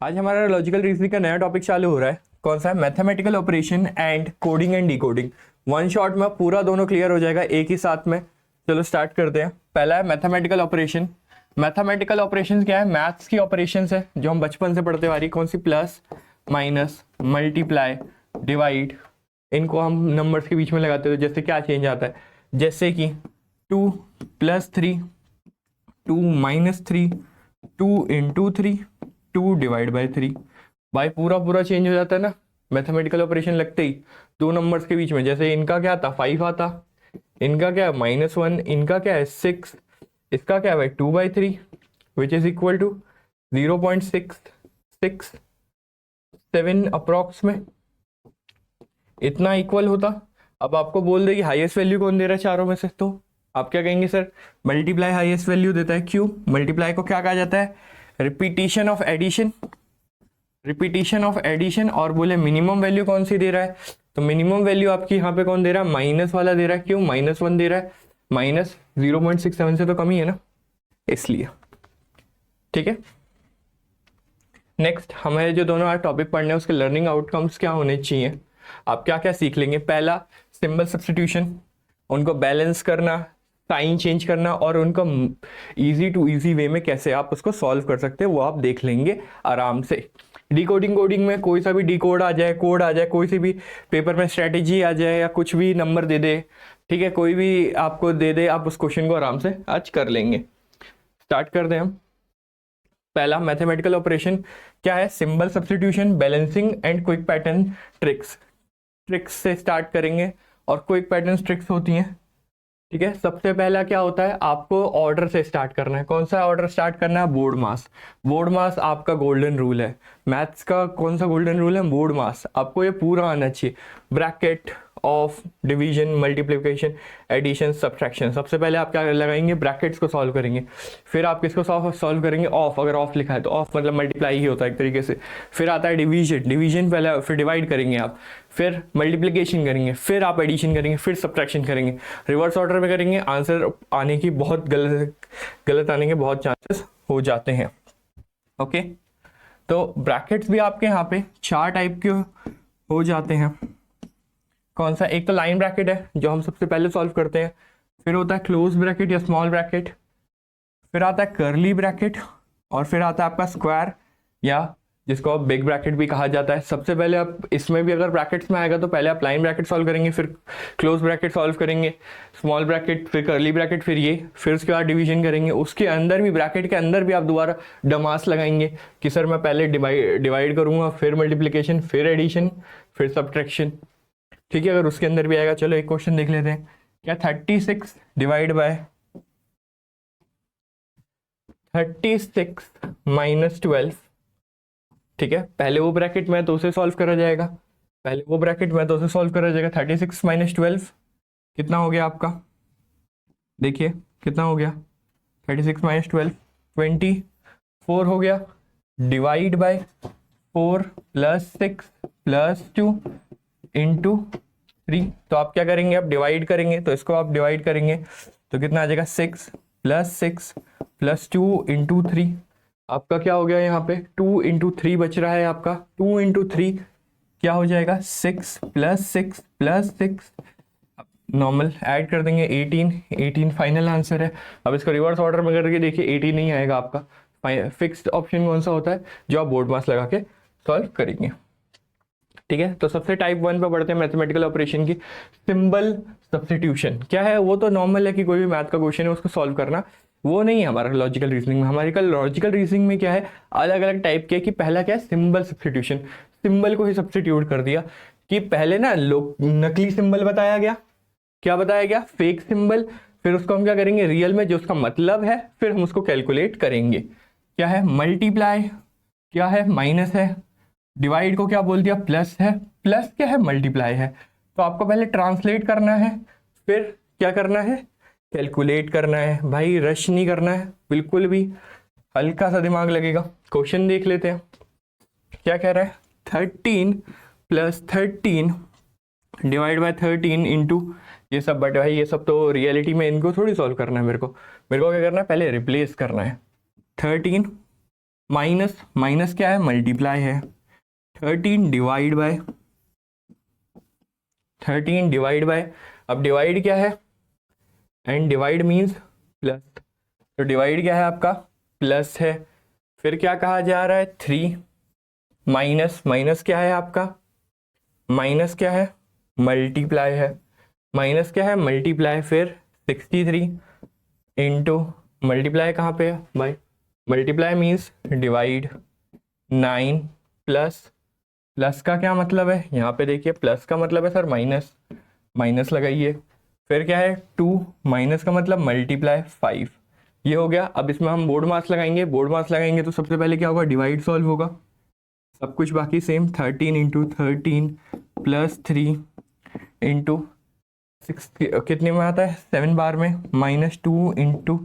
आज हमारा logical reasoning का नया टॉपिक चालू हो रहा है। कौन सा है? Mathematical operation and coding and decoding. One shot में पूरा दोनों क्लियर हो जाएगा एक ही साथ में। चलो स्टार्ट करते हैं। पहला है मैथमेटिकल ऑपरेशन। मैथमेटिकल ऑपरेशन क्या है? मैथ्स की ऑपरेशंस है जो हम बचपन से पढ़ते आ रही। कौन सी? Plus, minus, multiply, divide. इनको हम नंबर्स के बीच में लगाते हो। जैसे क्या चेंज आता है? जैसे कि 2+3, 2-3, 2 × 3, 2/3। भाई पूरा पूरा चेंज हो जाता है ना मैथमेटिकल ऑपरेशन लगते ही दो नंबर्स के बीच में। जैसे इनका क्या आता? 5 आता, इनका क्या है? -1, इनका क्या है? 6, इसका क्या है भाई? 2/3 which is equal to 0.667 approx में। इतना इक्वल होता। अब आपको बोल दे कि हाईएस्ट वैल्यू कौन दे रहा है चारों में से, तो आप क्या कहेंगे? सर मल्टीप्लाई हाईएस्ट वैल्यू देता है। क्यों? मल्टीप्लाई को क्या कहा जाता है? Repetition of addition. Repetition of addition. और बोले मिनिमम वैल्यू कौन सी दे रहा है? तो मिनिमम वैल्यू आपकी यहाँ पे कौन दे रहा है? माइनस वाला दे रहा है। क्यों? -1 दे रहा है। -0.67 से तो कम ही है ना, इसलिए। ठीक है। नेक्स्ट हमें जो दोनों आज टॉपिक पढ़ने हैं उसके लर्निंग आउटकम्स क्या होने चाहिए, आप क्या क्या सीख लेंगे। पहला, सिंबल सब्स्टिट्यूशन, उनको बैलेंस करना, साइन चेंज करना, और उनको इजी टू इजी वे में कैसे आप उसको सॉल्व कर सकते हैं वो आप देख लेंगे आराम से। डिकोडिंग कोडिंग में कोई सा भी डिकोड आ जाए, कोड आ जाए, कोई सी भी पेपर में स्ट्रेटेजी आ जाए या कुछ भी नंबर दे दे, ठीक है, कोई भी आपको दे दे, आप उस क्वेश्चन को आराम से आज कर लेंगे। स्टार्ट कर दें हम। पहला मैथमेटिकल ऑपरेशन क्या है? Symbol substitution, balancing and quick pattern tricks. Tricks से स्टार्ट करेंगे और क्विक पैटर्न ट्रिक्स होती हैं। ठीक है। सबसे पहला क्या होता है? आपको ऑर्डर से स्टार्ट करना है। कौन सा ऑर्डर स्टार्ट करना है? बोर्ड मास। बोर्ड मास आपका गोल्डन रूल है। मैथ्स का कौन सा गोल्डन रूल है? BODMAS. आपको ये पूरा आना चाहिए। Bracket of division, multiplication, addition, subtraction. सबसे पहले आप क्या लगाएंगे? ब्रैकेट्स को सॉल्व करेंगे। फिर आप किसको सॉल्व करेंगे? ऑफ। अगर ऑफ लिखा है तो ऑफ मतलब मल्टीप्लाई ही होता है एक तरीके से। फिर आता है डिवीजन। डिवीजन पहले, फिर डिवाइड करेंगे आप, फिर मल्टीप्लिकेशन करेंगे, फिर आप एडिशन करेंगे, फिर सब्ट्रैक्शन करेंगे। रिवर्स ऑर्डर में करेंगे। आंसर आने की बहुत गलत आने के बहुत चांसेस हो जाते हैं। ओके। तो ब्रैकेट्स भी आपके यहाँ पे 4 टाइप के हो जाते हैं। कौन सा? एक तो लाइन ब्रैकेट है जो हम सबसे पहले सॉल्व करते हैं। फिर होता है क्लोज ब्रैकेट या स्मॉल ब्रैकेट। फिर आता है कर्ली ब्रैकेट। और फिर आता है आपका स्क्वायर या जिसको आप बिग ब्रैकेट भी कहा जाता है। सबसे पहले आप इसमें भी अगर ब्रैकेट्स में आएगा तो पहले आप लाइन ब्रैकेट सॉल्व करेंगे, फिर क्लोज ब्रैकेट सॉल्व करेंगे, स्मॉल ब्रैकेट, फिर कर्ली ब्रैकेट, फिर ये, फिर उसके बाद डिवीजन करेंगे। उसके अंदर भी, ब्रैकेट के अंदर भी आप दोबारा डमास लगाएंगे कि सर मैं पहले डिवाइड करूंगा, फिर मल्टीप्लिकेशन, फिर एडिशन, फिर सब्ट्रैक्शन। ठीक है। अगर उसके अंदर भी आएगा। चलो एक क्वेश्चन देख लेते हैं। क्या 36 डिवाइड बाय 36 - 12। ठीक है। पहले वो ब्रैकेट में तो उसे सॉल्व करा जाएगा। पहले वो ब्रैकेट में तो उसे सॉल्व करा जाएगा। 36 - 12 कितना हो गया आपका? देखिए कितना हो गया। 36 - 12 24 हो गया। Divide by 4 + 6 + 2 into 3। तो आप क्या करेंगे? आप डिवाइड करेंगे, तो इसको आप डिवाइड करेंगे तो कितना आ जाएगा? 6 + 6 + 2 इंटू 3। आपका क्या हो गया? यहाँ पे 2 इंटू 3 बच रहा है आपका। 2 इंटू 3 क्या हो जाएगा? 6 + 6 + 6। नॉर्मल ऐड कर देंगे 18। 18 फाइनल आंसर है। अब इसको रिवर्स ऑर्डर में करके देखिए 18 नहीं आएगा आपका। फिक्स्ड ऑप्शन कौन सा होता है? जो आप बोर्ड मास लगा के सॉल्व करेंगे। ठीक है। तो सबसे टाइप 1 पे पढ़ते हैं मैथमेटिकल ऑपरेशन की। सिंबल सब्स्टिट्यूशन क्या है? वो तो नॉर्मल है कि कोई भी मैथ का क्वेश्चन है उसको सॉल्व करना। वो नहीं है हमारा लॉजिकल रीजनिंग में। हमारी कल लॉजिकल रीजनिंग में क्या है? अलग अलग टाइप के। कि पहला क्या है? Symbol substitution. सिंबल को ही सब्स्टिट्यूट कर दिया। कि पहले ना लोग नकली सिंबल बताया गया। क्या बताया गया? Fake symbol. फिर उसको हम क्या करेंगे? रियल में जो उसका मतलब है, फिर हम उसको कैलकुलेट करेंगे। क्या है? मल्टीप्लाई। क्या है? माइनस है। डिवाइड को क्या बोल दिया? प्लस है। प्लस क्या है? मल्टीप्लाई है। तो आपको पहले ट्रांसलेट करना है, फिर क्या करना है? कैलकुलेट करना है। भाई रश नहीं करना है बिल्कुल भी, हल्का सा दिमाग लगेगा। क्वेश्चन देख लेते हैं क्या कह रहा है। 13 + 13 डिवाइड बाय 13 इंटू ये सब। बट भाई ये सब तो रियलिटी में इनको थोड़ी सॉल्व करना है। मेरे को क्या करना है? पहले रिप्लेस करना है। 13 माइनस माइनस क्या है, मल्टीप्लाई है। 13 डिवाइड बाय, अब डिवाइड क्या है, एंड डिवाइड मीन्स प्लस, तो डिवाइड क्या है आपका, प्लस है। फिर क्या कहा जा रहा है, 3 माइनस, माइनस क्या है आपका, माइनस क्या है, मल्टीप्लाई है, माइनस क्या है, मल्टीप्लाई। फिर 63 इंटू, मल्टीप्लाई कहाँ पे है भाई, multiply means divide, 9 plus, plus का क्या मतलब है, यहाँ पे देखिए प्लस का मतलब है सर माइनस, माइनस लगाइए। फिर क्या है 2, माइनस का मतलब मल्टीप्लाई 5, ये हो गया। अब इसमें हम बोर्ड मास लगाएंगे, बोर्ड मास लगाएंगे तो सबसे पहले क्या होगा, डिवाइड सॉल्व होगा, सब कुछ बाकी सेम। 13 इंटू 13 प्लस 3 इंटू 6 कितने में आता है, 7 बार में, -2 इंटू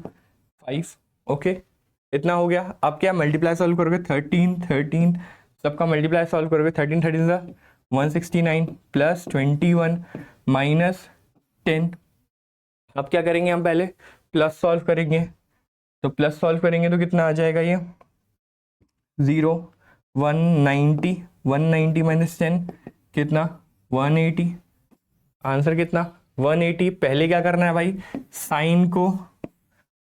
5, ओके इतना हो गया। अब क्या मल्टीप्लाई सॉल्व करोगे, 13 सबका मल्टीप्लाई सॉल्व करोगे, 13 169 प्लस 21 माइनस 10। अब क्या करेंगे हम, पहले प्लस सॉल्व करेंगे, तो प्लस सॉल्व करेंगे तो कितना आ जाएगा ये 0, 190 माइनस 10 कितना 180, आंसर कितना 180। पहले क्या करना है भाई, साइन को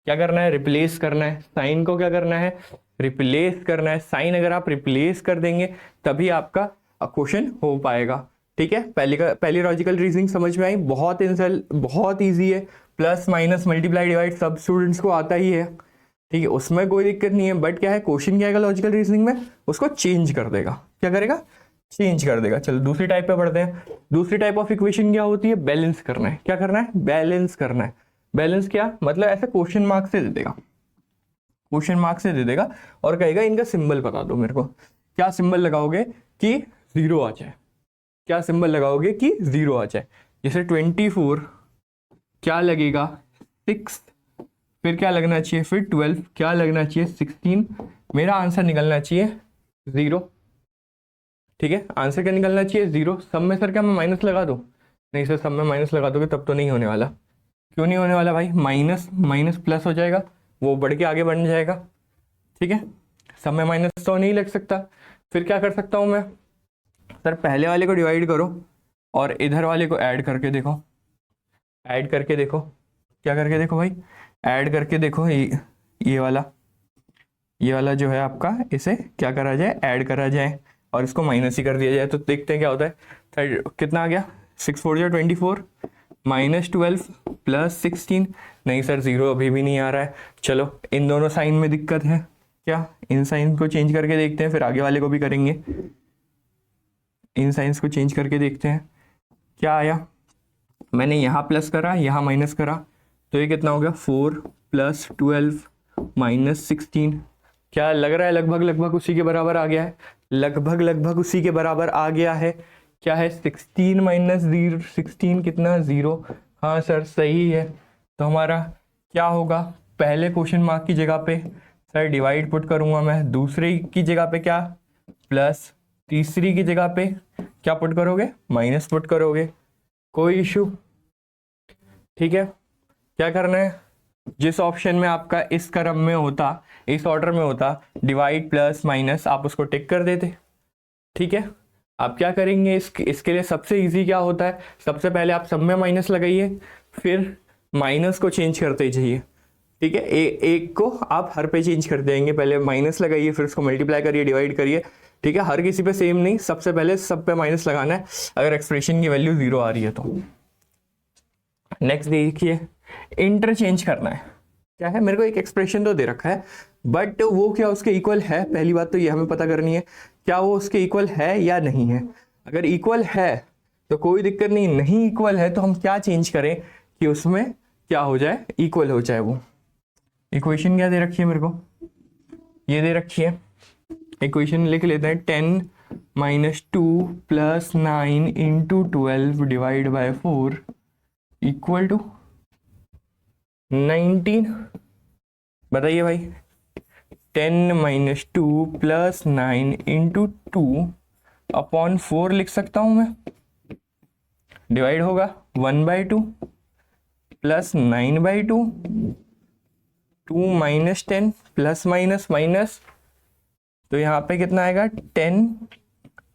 क्या करना है, रिप्लेस करना है, साइन को क्या करना है, रिप्लेस करना है। साइन अगर आप रिप्लेस कर देंगे तभी आपका क्वेश्चन हो पाएगा, ठीक है। पहली लॉजिकल रीजनिंग समझ में आई, बहुत इंसल, बहुत इजी है। प्लस माइनस मल्टीप्लाई डिवाइड सब स्टूडेंट्स को आता ही है, ठीक है, उसमें कोई दिक्कत नहीं है। बट क्या है, क्वेश्चन क्या आएगा लॉजिकल रीजनिंग में, उसको चेंज कर देगा, क्या करेगा, चेंज कर देगा। चलो दूसरी टाइप पे पढ़ते हैं। दूसरी टाइप ऑफ इक्वेशन क्या होती है, बैलेंस करना है। क्या करना है, बैलेंस करना है। बैलेंस क्या मतलब, ऐसे क्वेश्चन मार्क से दे देगा, क्वेश्चन मार्क से दे देगा और कहेगा इनका सिंबल बता दो मेरे को। क्या सिंबल लगाओगे कि जीरो आ जाए, क्या सिंबल लगाओगे कि जीरो आ जाए। जैसे 24 क्या लगेगा 6, फिर क्या लगना चाहिए, फिर 12 क्या लगना चाहिए 16, मेरा आंसर निकलना चाहिए 0, ठीक है। आंसर क्या निकलना चाहिए 0। सब में सर क्या मैं माइनस लगा दूं, नहीं सर सब में माइनस लगा दोगे तब तो नहीं होने वाला। क्यों नहीं होने वाला भाई, माइनस माइनस प्लस हो जाएगा, वो बढ़ के आगे बढ़ जाएगा, ठीक है। सब में माइनस तो नहीं लग सकता। फिर क्या कर सकता हूँ मैं, सर पहले वाले को डिवाइड करो और इधर वाले को ऐड करके देखो, ऐड करके देखो, क्या करके देखो भाई, ऐड करके देखो। ये वाला जो है आपका, इसे क्या करा जाए, ऐड करा जाए और इसको माइनस ही कर दिया जाए, तो देखते हैं क्या होता है। कितना आ गया, 6 4 जा 24 -12 प्लस 16, नहीं सर जीरो अभी भी नहीं आ रहा है। चलो इन दोनों साइन में दिक्कत है क्या, इन साइन को चेंज करके देखते हैं, फिर आगे वाले को भी करेंगे। इन साइंस को चेंज करके देखते हैं क्या आया। मैंने यहाँ प्लस करा, यहाँ माइनस करा, तो ये कितना हो गया 4 + 12 - 16, क्या लग रहा है लगभग लगभग उसी के बराबर आ गया है, लगभग लगभग उसी के बराबर आ गया है। क्या है 16 - 0 16 कितना 0, हाँ सर सही है। तो हमारा क्या होगा, पहले क्वेश्चन मार्क की जगह पे सर डिवाइड पुट करूंगा मैं, दूसरे की जगह पे क्या प्लस, तीसरी की जगह पे क्या पुट करोगे, माइनस पुट करोगे, कोई इशू, ठीक है। क्या करना है, जिस ऑप्शन में आपका इस क्रम में होता, इस ऑर्डर में होता, डिवाइड प्लस माइनस, आप उसको टिक कर देते, ठीक है। आप क्या करेंगे, इसके लिए सबसे इजी क्या होता है, सबसे पहले आप सब में माइनस लगाइए, फिर माइनस को चेंज करते जाइए, ठीक है। एक को आप हर पे चेंज कर देंगे, पहले माइनस लगाइए, फिर उसको मल्टीप्लाई करिए, डिवाइड करिए, ठीक है। हर किसी पे सेम नहीं, सबसे पहले सब पे माइनस लगाना है अगर एक्सप्रेशन की वैल्यू 0 आ रही है तो। नेक्स्ट देखिए, इंटरचेंज करना है। क्या है, मेरे को एक एक्सप्रेशन तो दे रखा है, बट वो क्या उसके इक्वल है, पहली बात तो ये हमें पता करनी है, क्या वो उसके इक्वल है या नहीं है। अगर इक्वल है तो कोई दिक्कत नहीं, नहीं इक्वल है तो हम क्या चेंज करें कि उसमें क्या हो जाए, इक्वल हो जाए। वो इक्वेशन क्या दे रखी है मेरे को, ये दे रखी है, इक्वेशन लिख लेते हैं। 10 - 2 + 9 × 12 डिवाइड बाय 4 इक्वल टू 19। बताइए भाई, 10 - 2 + 9 × 2 अपॉन 4 लिख सकता हूं मैं, डिवाइड होगा 1/2 + 9/2 2 - 10 प्लस माइनस माइनस तो यहाँ पे कितना आएगा 10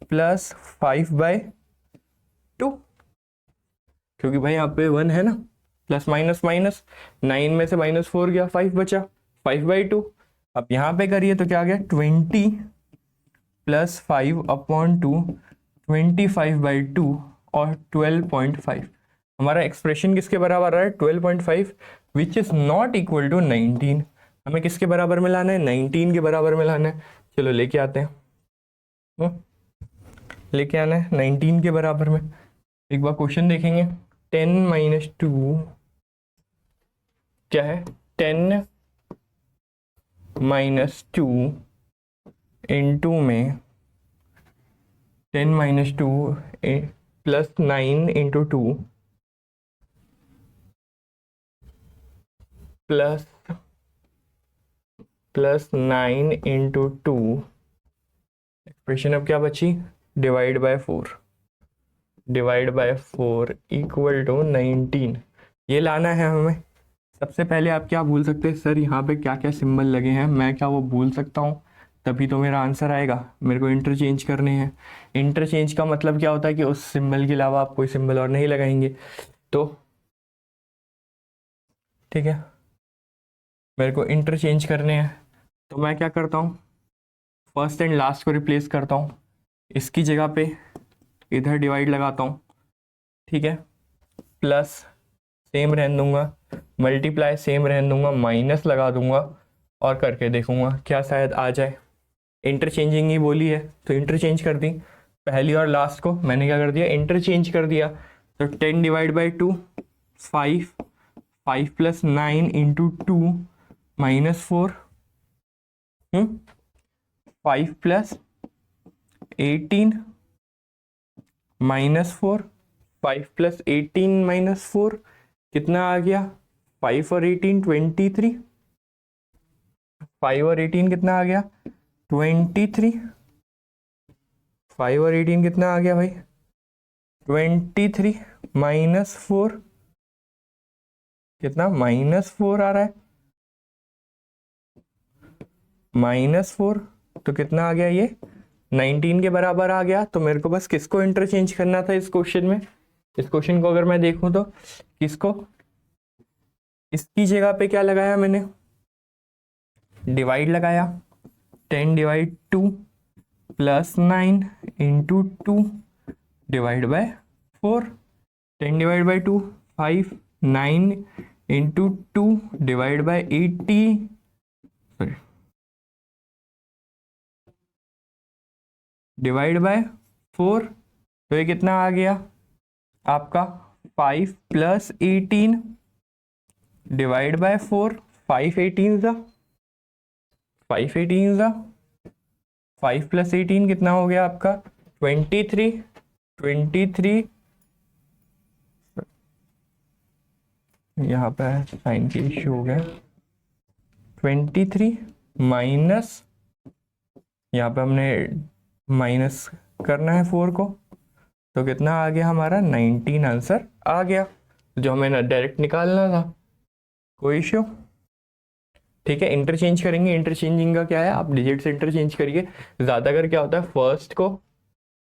प्लस 5/2, क्योंकि भाई यहाँ पे 1 है ना, प्लस माइनस माइनस, 9 में से -4 गया, 5 बचा, 5/2। अब यहाँ पे करिए तो क्या आ गया 20 प्लस 5/2, 25/2 और 12.5। हमारा एक्सप्रेशन किसके बराबर आ रहा है 12.5, which is not equal to 19। हमें किसके बराबर में लाना है 19 के बराबर में लाना है। चलो लेके आते हैं, लेके आना है 19 के बराबर में। एक बार क्वेश्चन देखेंगे, 10 - 2 क्या है, 10 - 2 इंटू में 10 - 2 plus 9 into 2 plus 9 into 2, expression अब क्या बची, डिवाइड बाय 4 इक्वल टू 19। ये लाना है हमें। सबसे पहले आप क्या भूल सकते हैं, सर यहाँ पे क्या क्या सिंबल लगे हैं, मैं क्या वो भूल सकता हूँ, तभी तो मेरा आंसर आएगा। मेरे को इंटरचेंज करने हैं। इंटरचेंज का मतलब क्या होता है कि उस सिंबल के अलावा आप कोई सिंबल और नहीं लगाएंगे। तो ठीक है, मेरे को इंटरचेंज करने हैं, तो मैं क्या करता हूँ, फर्स्ट एंड लास्ट को रिप्लेस करता हूँ। इसकी जगह पे इधर डिवाइड लगाता हूँ, ठीक है, प्लस सेम रहने दूंगा, मल्टीप्लाई सेम रहने दूंगा, माइनस लगा दूंगा और करके देखूंगा क्या शायद आ जाए। इंटरचेंजिंग ही बोली है तो इंटरचेंज कर दी, पहली और लास्ट को मैंने क्या कर दिया, इंटरचेंज कर दिया। तो 10 divide by 2 5, 5 plus 9 into 2 -4, 5 plus 18 -4, 5 plus 18 -4 कितना आ गया, 5 और 18 23, 5 और 18 कितना आ गया 23, 5 और 18 कितना आ गया भाई 23, -4 कितना, -4 आ रहा है, -4 तो कितना आ गया ये 19 के बराबर आ गया। तो मेरे को बस किसको इंटरचेंज करना था इस क्वेश्चन में, इस क्वेश्चन को अगर मैं देखूं तो किसको, इसकी जगह पे क्या लगाया मैंने, डिवाइड लगाया, 10 divide 2 plus 9 into 2 divide by 4, 10 divide by 2 5, 9 into 2 divide by 80, sorry divide by 4, तो ये कितना आ गया आपका 5 प्लस 18 डिवाइड बाय 4, 5 18 ज़ा 5 18 ज़ा 5 प्लस 18 कितना हो गया आपका 23, यहाँ पे साइन की इश्यू हो गया, 23 माइनस, यहाँ पे हमने माइनस करना है 4 को, तो कितना आ गया हमारा 19 आंसर आ गया, जो हमें डायरेक्ट निकालना था। कोई इश्यू, ठीक है। इंटरचेंज करेंगे, इंटरचेंजिंग का क्या है, आप डिजिट से इंटरचेंज करिए। ज़्यादातर क्या होता है फर्स्ट को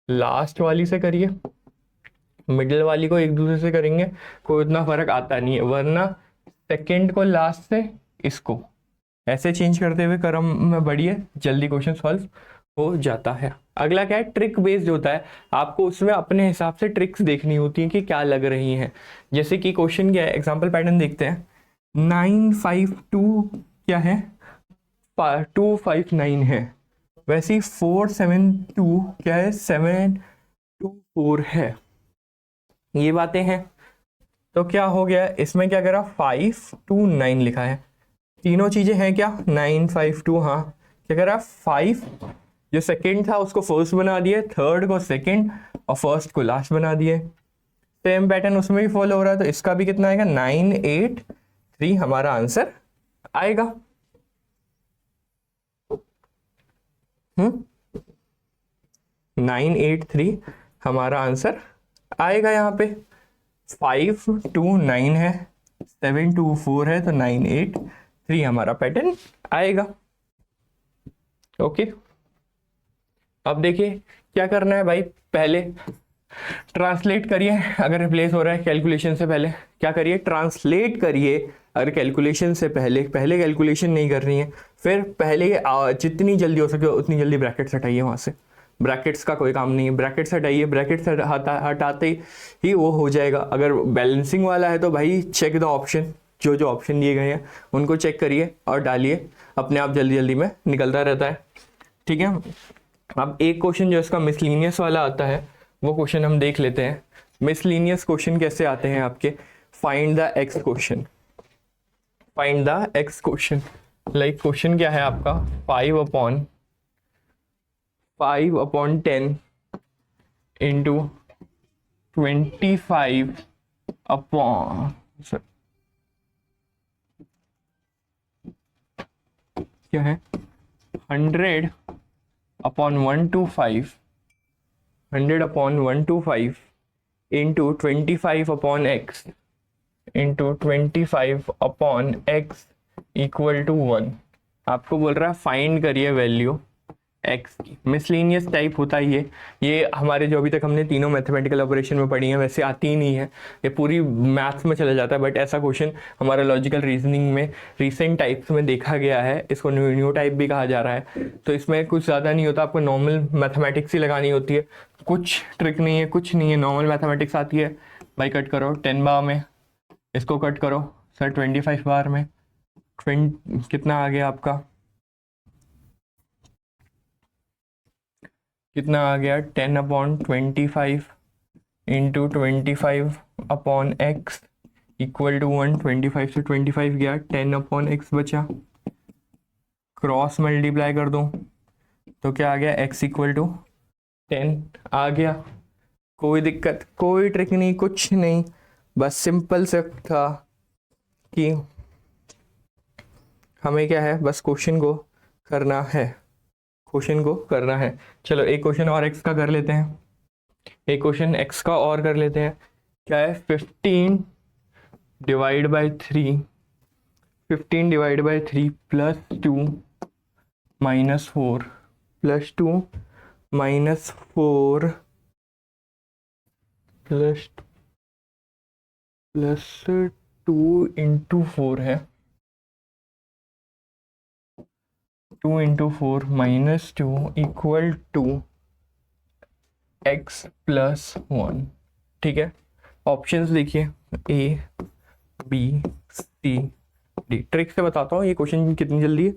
लास्ट वाली से करिए, मिडिल वाली को एक दूसरे से करेंगे कोई उतना फर्क आता नहीं है, वरना सेकंड को लास्ट से इसको ऐसे चेंज करते हुए क्रम में बढ़िए, जल्दी क्वेश्चन सॉल्व हो जाता है। अगला क्या है, ट्रिक बेस्ड होता है, आपको उसमें अपने हिसाब से ट्रिक्स देखनी होती हैं कि क्या लग रही हैं। जैसे कि क्वेश्चन क्या है, एग्जाम्पल पैटर्न देखते हैं, 952 क्या है 259 है, वैसे ही 472 क्या है 724 है, ये बातें हैं। तो क्या हो गया इसमें, क्या करा 529 लिखा है, तीनों चीजें हैं क्या 952, हाँ क्या करा 5 जो सेकंड था उसको फर्स्ट बना दिए, थर्ड को सेकंड और फर्स्ट को लास्ट बना दिए। सेम पैटर्न उसमें भी फॉलो हो रहा है, तो इसका भी कितना आएगा 983 हमारा आंसर आएगा। 983 हमारा आंसर आएगा। यहाँ पे 529 है, 724 है, तो 983 हमारा पैटर्न आएगा। ओके अब देखिए क्या करना है भाई, पहले ट्रांसलेट करिए। अगर रिप्लेस हो रहा है कैलकुलेशन से पहले, क्या करिए, ट्रांसलेट करिए। अगर कैलकुलेशन से पहले पहले कैलकुलेशन नहीं करनी है, फिर पहले जितनी जल्दी हो सके उतनी जल्दी ब्रैकेट्स हटाइए वहाँ से। ब्रैकेट्स का कोई काम नहीं है, ब्रैकेट्स हटाइए। ब्रैकेट्स हटाते ही वो हो जाएगा। अगर बैलेंसिंग वाला है तो भाई चेक द ऑप्शन, जो जो ऑप्शन दिए गए हैं उनको चेक करिए और डालिए, अपने आप जल्दी जल्दी में निकलता रहता है। ठीक है, अब एक क्वेश्चन जो इसका मिसलीनियस वाला आता है वो क्वेश्चन हम देख लेते हैं। मिसलीनियस क्वेश्चन कैसे आते हैं आपके, find the x question. Find the x question, like question क्या है आपका, 5/10 इंटू 25 अपॉन क्या है 100/125 100/125 into 25/x into 25/x equal to 1। आपको बोल रहा है फाइंड करिए वैल्यू x की। मिसलीनियस टाइप होता है ये हमारे जो अभी तक हमने तीनों मैथमेटिकल ऑपरेशन में पढ़ी है वैसे आती ही नहीं है, ये पूरी मैथ्स में चला जाता है। बट ऐसा क्वेश्चन हमारा लॉजिकल रीजनिंग में रिसेंट टाइप्स में देखा गया है, इसको न्यू टाइप भी कहा जा रहा है। तो इसमें कुछ ज़्यादा नहीं होता, आपको नॉर्मल मैथमेटिक्स ही लगानी होती है, कुछ ट्रिक नहीं है, कुछ नहीं है, नॉर्मल मैथमेटिक्स आती है। भाई कट करो 10 बार में, इसको कट करो सर 25 बार में, कितना आ गया आपका, कितना आ गया 10/25 इंटू 25/x इक्वल टू 1। 25 से 25 गया, 10/x बचा, क्रॉस मल्टीप्लाई कर दूं तो क्या आ गया, x इक्वल टू 10 आ गया। कोई दिक्कत, कोई ट्रिक नहीं, कुछ नहीं, बस सिंपल से था कि हमें क्या है, बस क्वेश्चन को करना है, क्वेश्चन को करना है। चलो एक क्वेश्चन और x का कर लेते हैं, एक क्वेश्चन x का और कर लेते हैं। क्या है 15 divide by 3 plus 2 minus 4 plus 2 minus 4 plus 2 into 4 है, 2 into 4 minus 2 equal to x plus 1। ठीक है, ऑप्शंस देखिए A B C D। Trick से बताता हूँ ये क्वेश्चन कितनी जल्दी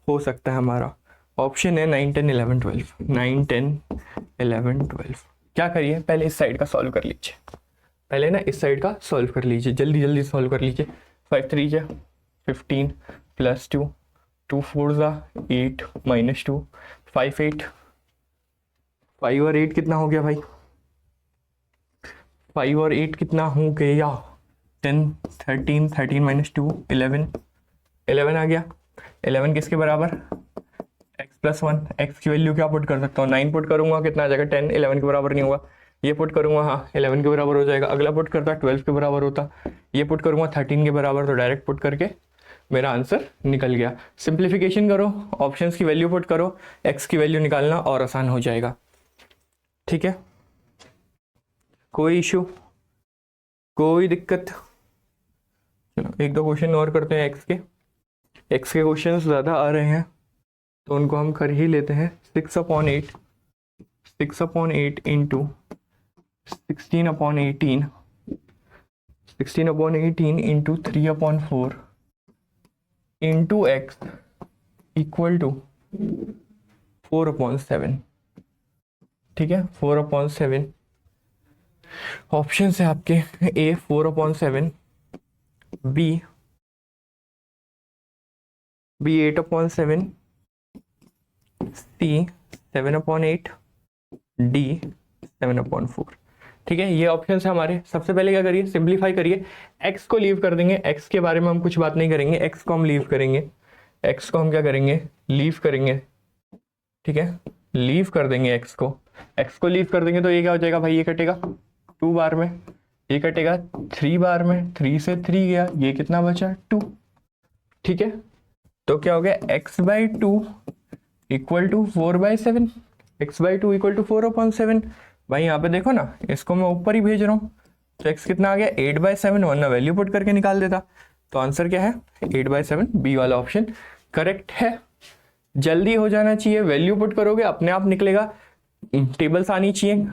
हो सकता है हमारा। ऑप्शन है 9 10 11 12, 9 10 11 12। क्या करिए, पहले इस साइड का सॉल्व कर लीजिए, पहले ना इस साइड का सॉल्व कर लीजिए, जल्दी जल्दी सॉल्व कर लीजिए। 5 3 जा 15 प्लस 2, 2 4 जा 8 माइनस 2, 5 8, 5 और 8 कितना हो गया भाई, 5 और 8 कितना हो गया, 10 13 13 माइनस 2 11, 11 आ गया। 11 किसके बराबर, x प्लस 1। x की वैल्यू क्या पुट कर सकता हूँ, 9 पुट करूंगा कितना आ जाएगा 10, 11 के बराबर नहीं हुआ, ये पुट करूंगा हाँ 11 के बराबर हो जाएगा। अगला पुट करता 12 के बराबर होता, ये पुट करूंगा 13 के बराबर, तो डायरेक्ट पुट करके मेरा आंसर निकल गया। सिंप्लीफिकेशन करो, ऑप्शंस की वैल्यू पुट करो, x की वैल्यू निकालना और आसान हो जाएगा। ठीक है, कोई इशू, कोई दिक्कत। चलो एक दो क्वेश्चन और करते हैं x के क्वेश्चन ज़्यादा आ रहे हैं तो उनको हम कर ही लेते हैं। 6/8 into 16/18 into 3/4 into x equal to 4/7। ठीक है, 4/7। ऑप्शन है आपके A 4/7, B 8/7, C 7/8, D 7/4। ठीक है, ये ऑप्शन है हमारे। सबसे पहले क्या करिए, सिंप्लीफाई करिए, x को लीव कर देंगे, x के बारे में हम कुछ बात नहीं करेंगे, x को हम लीव करेंगे, x को हम क्या करेंगे, लीव करेंगे। ठीक है, लीव कर देंगे x को लीव कर देंगे तो ये क्या हो जाएगा भाई, ये कटेगा 2 बार में, ये कटेगा 3 बार में, 3 से 3 गया, ये कितना बचा 2। ठीक है, तो क्या हो गया x/2 equal to 4/7, x/2 equal to 4/7। भाई यहाँ पे देखो ना, इसको मैं ऊपर ही भेज रहा हूँ, तो x कितना आ गया 8/7, वरना वैल्यू पुट करके निकाल देता। तो आंसर क्या है 8/7, बी वाला ऑप्शन करेक्ट है। जल्दी हो जाना चाहिए, वैल्यू पुट करोगे अपने आप निकलेगा, टेबल्स आनी चाहिए,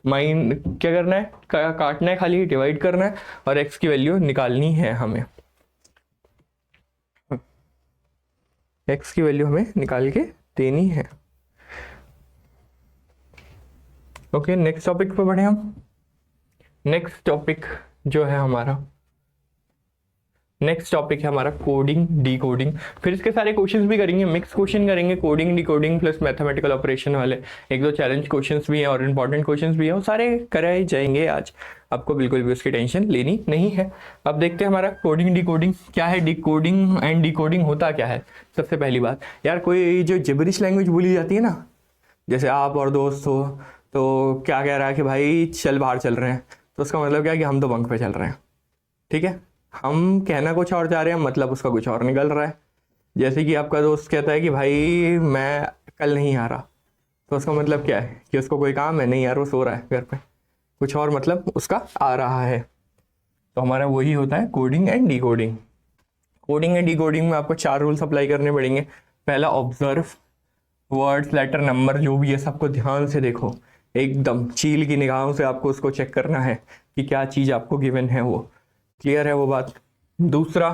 माइंड क्या करना है, काटना है, खाली डिवाइड करना है और x की वैल्यू निकालनी है हमें, x की वैल्यू हमें निकाल के देनी है। ओके, नेक्स्ट टॉपिक पे बढ़े हम। नेक्स्ट टॉपिक जो है हमारा, नेक्स्ट टॉपिक है हमारा कोडिंग डी कोडिंग। फिर इसके सारे क्वेश्चंस भी करेंगे, मिक्स क्वेश्चन करेंगे, coding D coding plus mathematical operation वाले, एक दो चैलेंज क्वेश्चंस भी हैं और इंपॉर्टेंट क्वेश्चंस भी हैं, वो सारे कराए जाएंगे आज। आपको बिल्कुल भी उसकी टेंशन लेनी नहीं है। अब देखते हैं हमारा कोडिंग डी कोडिंग क्या है, D coding and D coding होता क्या है। सबसे पहली बात यार, कोई जो जिब्रिश लैंग्वेज बोली जाती है ना, जैसे आप और दोस्त हो तो क्या कह रहा है कि भाई चल बाहर चल रहे हैं, तो उसका मतलब क्या है कि हम तो बंक पे चल रहे हैं, ठीक है। हम कहना कुछ और चाह रहे हैं, मतलब उसका कुछ और निकल रहा है। जैसे कि आपका दोस्त कहता है कि भाई मैं कल नहीं आ रहा, तो उसका मतलब क्या है कि उसको कोई काम है नहीं यार, वो सो रहा है घर पे, कुछ और मतलब उसका आ रहा है। तो हमारा वही होता है coding and D coding. Coding and D coding में आपको 4 रूल्स अप्लाई करने पड़ेंगे। पहला, ऑब्जर्व वर्ड्स, लेटर, नंबर जो भी है सबको ध्यान से देखो, एकदम चील की निगाहों से आपको उसको चेक करना है कि क्या चीज़ आपको गिवन है, वो क्लियर है वो बात। दूसरा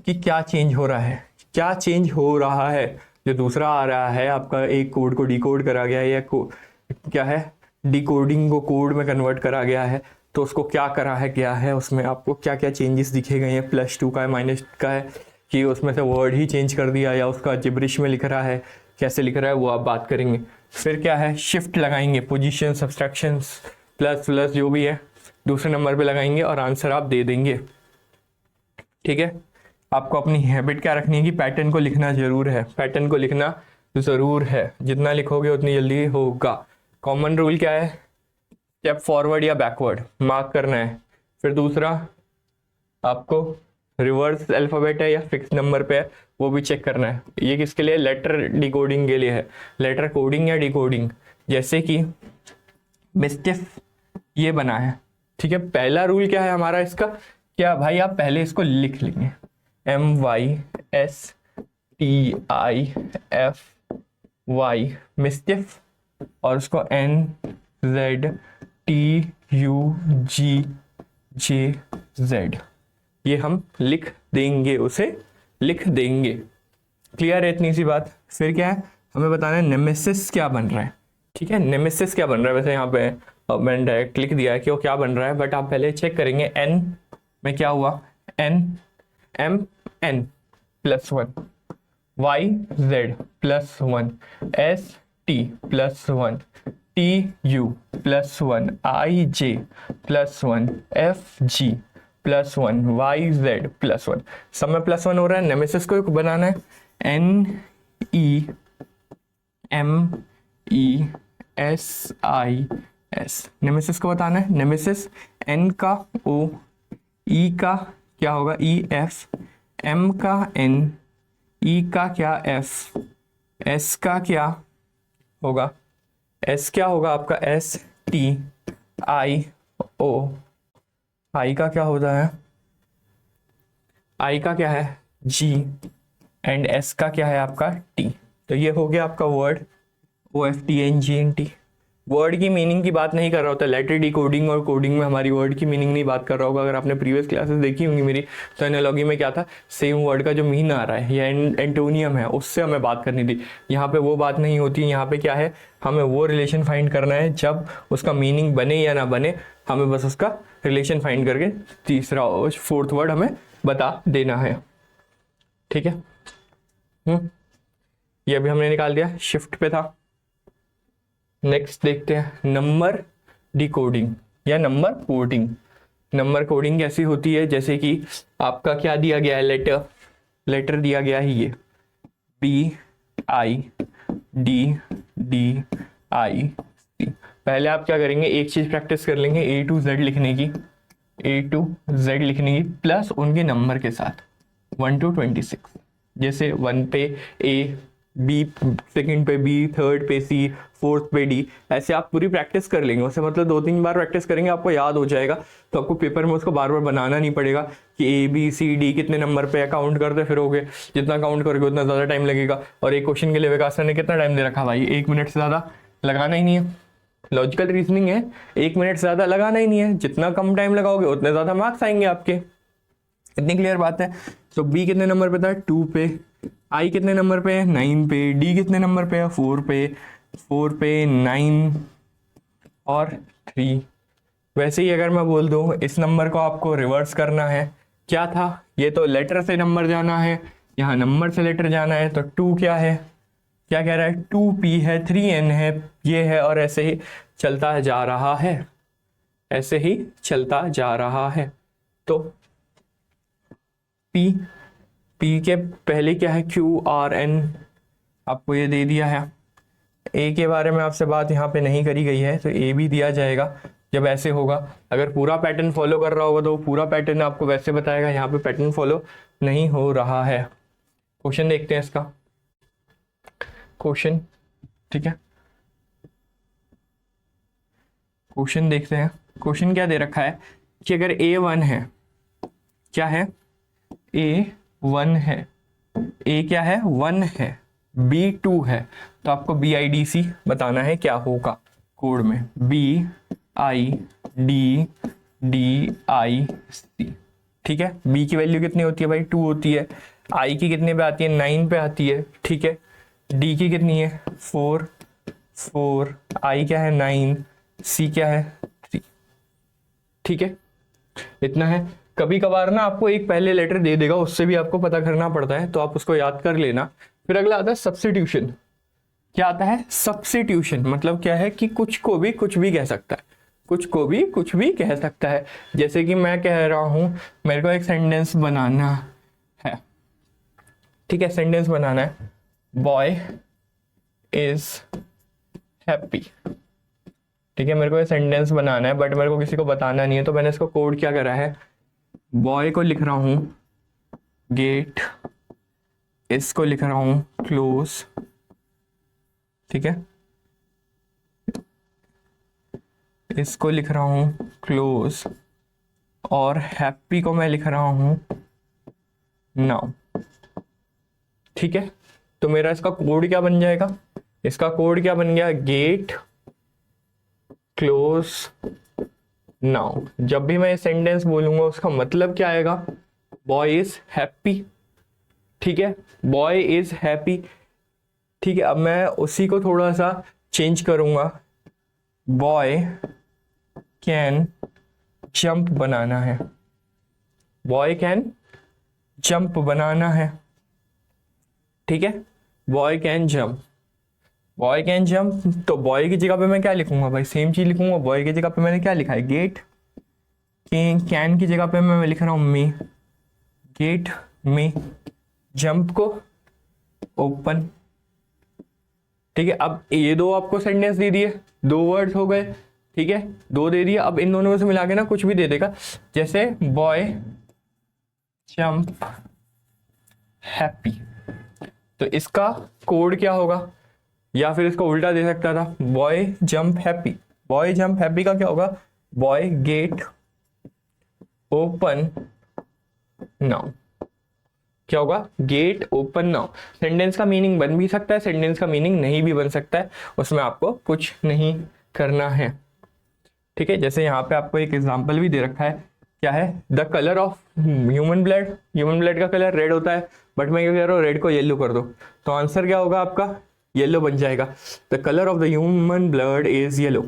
कि क्या चेंज हो रहा है, क्या चेंज हो रहा है, जो दूसरा आ रहा है आपका, एक कोड को डिकोड करा गया है या क्या है डिकोडिंग को कोड में कन्वर्ट करा गया है, तो उसको क्या करा है, क्या है उसमें आपको क्या क्या चेंजेस दिखे गए हैं, +2 का है, -2 का है, कि उसमें से वर्ड ही चेंज कर दिया या उसका जिब्रिश में लिख रहा है, कैसे लिख रहा है, वो आप बात करेंगे। फिर क्या है, शिफ्ट लगाएंगे, पोजीशन, सब्सट्रैक्शंस, प्लस जो भी है दूसरे नंबर पे लगाएंगे और आंसर आप दे देंगे, ठीक है। आपको अपनी हैबिट क्या रखनी है कि पैटर्न को लिखना जरूर है, पैटर्न को लिखना ज़रूर है, जितना लिखोगे उतनी जल्दी होगा। कॉमन रूल क्या है, स्टेप फॉरवर्ड या बैकवर्ड मार्क करना है। फिर दूसरा आपको रिवर्स अल्फ़ाबेट है या फिक्स नंबर पे है, वो भी चेक करना है। ये किसके लिए, लेटर डिकोडिंग के लिए है, लेटर कोडिंग या डिकोडिंग। जैसे कि मिस्टिफ ये बना है, ठीक है। पहला रूल क्या है हमारा इसका, क्या भाई आप पहले इसको लिख लेंगे, MYSTIFY मिस्टिफ, और उसको NZTUGJZ ये हम लिख देंगे, उसे लिख देंगे। क्लियर है इतनी सी बात। फिर क्या है, हमें बताना है नेमेसिस क्या बन रहा है, ठीक है। नेमेसिस क्या बन रहा है, वैसे यहाँ पे मैंने डायरेक्ट लिख दिया है कि वो क्या बन रहा है, बट आप पहले चेक करेंगे। N में क्या हुआ, N +1, YZ +1, ST +1, TU +1, IJ +1, FG +1, YZ +1, सब में +1 हो रहा है। नेमेसिस को बनाना है NEMESIS, नेमेसिस को बताना है। नेमेसिस N का O, E का क्या होगा EF, M का N, E का क्या F, S का क्या होगा, S क्या होगा आपका ST, I O, I का क्या होता है, I का क्या है G, एंड S का क्या है आपका T। तो ये हो गया आपका वर्ड OFTNGNT। वर्ड की मीनिंग की बात नहीं कर रहा होता, लेटर डिकोडिंग और कोडिंग में हमारी वर्ड की मीनिंग नहीं बात कर रहा होगा। अगर आपने प्रीवियस क्लासेस देखी होंगी मेरी, तो एनालॉजी में क्या था, सेम वर्ड का जो मीन आ रहा है या एंटोनियम है, उससे हमें बात करनी थी। यहाँ पे वो बात नहीं होती, यहाँ पे क्या है, हमें वो रिलेशन फाइंड करना है, जब उसका मीनिंग बने या ना बने, हमें बस उसका रिलेशन फाइंड करके तीसरा 4th वर्ड हमें बता देना है, ठीक है। ये अभी हमने निकाल दिया, शिफ्ट पे था। नेक्स्ट देखते हैं नंबर डिकोडिंग या नंबर कोडिंग। नंबर कोडिंग कैसी होती है, जैसे कि आपका क्या दिया गया है, लेटर दिया गया है ये BIDDIC। पहले आप क्या करेंगे, एक चीज प्रैक्टिस कर लेंगे, A to Z लिखने की, प्लस उनके नंबर के साथ 1 to 26। जैसे 1 पे A, B सेकंड पे B, थर्ड पे C, फोर्थ पे डी, ऐसे आप पूरी प्रैक्टिस कर लेंगे। उससे मतलब 2-3 बार प्रैक्टिस करेंगे आपको याद हो जाएगा, तो आपको पेपर में उसको बार बार बनाना नहीं पड़ेगा कि ए बी सी डी कितने नंबर पे है, काउंट करते फिरोगे, जितना काउंट करोगे उतना ज़्यादा टाइम लगेगा। और एक क्वेश्चन के लिए विकास सर ने कितना टाइम दे रखा भाई, 1 मिनट से ज़्यादा लगाना ही नहीं है। लॉजिकल रीजनिंग है, 1 मिनट से ज़्यादा लगाना ही नहीं है, जितना कम टाइम लगाओगे उतने ज़्यादा मार्क्स आएंगे आपके। इतनी क्लियर बात है। तो बी कितने नंबर पे था, 2 पे, आई कितने नंबर पे है, 9 पे, डी कितने नंबर पे है, 4 पे, 9 और 3। वैसे ही अगर मैं बोल दूं इस नंबर को आपको रिवर्स करना है, क्या था, ये तो लेटर से नंबर जाना है, यहाँ नंबर से लेटर जाना है, तो 2 क्या है, क्या कह रहा है, 2p है, 3n है, ये है, और ऐसे ही चलता जा रहा है, ऐसे ही चलता जा रहा है। तो p के पहले क्या है, QRN आपको ये दे दिया है। ए के बारे में आपसे बात यहाँ पे नहीं करी गई है, तो ए भी दिया जाएगा जब ऐसे होगा। अगर पूरा पैटर्न फॉलो कर रहा होगा तो पूरा पैटर्न आपको वैसे बताएगा, यहाँ पे पैटर्न फॉलो नहीं हो रहा है। क्वेश्चन देखते हैं इसका, क्वेश्चन, ठीक है, क्वेश्चन देखते हैं। क्वेश्चन क्या दे रखा है कि अगर A1 है, क्या है, A1 है, A क्या है, 1 है, B2 है, तो आपको BIDC बताना है क्या होगा कोड में, BIDDIC, ठीक है। B की वैल्यू कितनी होती है भाई, 2 होती है, I की कितने पे आती है, 9 पे आती है, ठीक है, D की कितनी है, 4, I क्या है 9, C क्या है 3, ठीक है, इतना है। कभी कभार ना आपको एक पहले लेटर दे देगा, उससे भी आपको पता करना पड़ता है, तो आप उसको याद कर लेना। फिर अगला आता है सब्स्टिट्यूशन। क्या आता है, सब्स्टिट्यूशन मतलब क्या है कि कुछ को भी कुछ भी कह सकता है, कुछ को भी कुछ भी कह सकता है। जैसे कि मैं कह रहा हूं मेरे को एक सेंटेंस बनाना है, ठीक है, सेंटेंस बनाना है, बॉय इज हैप्पी, ठीक है, मेरे को ये सेंटेंस बनाना है बट मेरे को किसी को बताना नहीं है, तो मैंने इसको कोड क्या करा है, बॉय को लिख रहा हूं गेट, इसको लिख रहा हूं क्लोज, ठीक है, इसको लिख रहा हूं क्लोज, और हैप्पी को मैं लिख रहा हूं नाउ, ठीक है। तो मेरा इसका कोड क्या बन जाएगा, इसका कोड क्या बन गया, गेट क्लोज नाउ। जब भी मैं ये सेंटेंस बोलूंगा उसका मतलब क्या आएगा, बॉय इज हैप्पी, ठीक है, बॉय इज हैप्पी, ठीक है। अब मैं उसी को थोड़ा सा चेंज करूंगा, बॉय कैन जंप बनाना है, बॉय कैन जंप बनाना है, ठीक है, boy can jump, boy can jump. तो बॉय की जगह पे मैं क्या लिखूंगा भाई, सेम चीज लिखूंगा, बॉय की जगह पे मैंने क्या लिखा है, गेट, कैन की जगह पे मैं लिख रहा हूं मे, गेट मे, जंप को ओपन, ठीक है। अब ये दो आपको सेंटेंस दे दिए, 2 वर्ड्स हो गए, ठीक है, 2 दे दिए। अब इन दोनों में से मिला के ना कुछ भी दे देगा, जैसे बॉय जंप हैप्पी, तो इसका कोड क्या होगा, या फिर इसको उल्टा दे सकता था, boy jump happy, boy jump happy का क्या होगा, बॉय गेट ओपन नाउ, क्या होगा, गेट ओपन नाउ। सेंटेंस का मीनिंग बन भी सकता है, सेंटेंस का मीनिंग नहीं भी बन सकता है, उसमें आपको कुछ नहीं करना है, ठीक है। जैसे यहाँ पे आपको एक एग्जांपल भी दे रखा है, क्या है, the colour of human blood, human blood का कलर रेड होता है, बट मैं क्या कह रहा हूँ, रेड को येलो कर दो, तो आंसर क्या होगा आपका, येलो बन जाएगा। The colour of the human blood is yellow,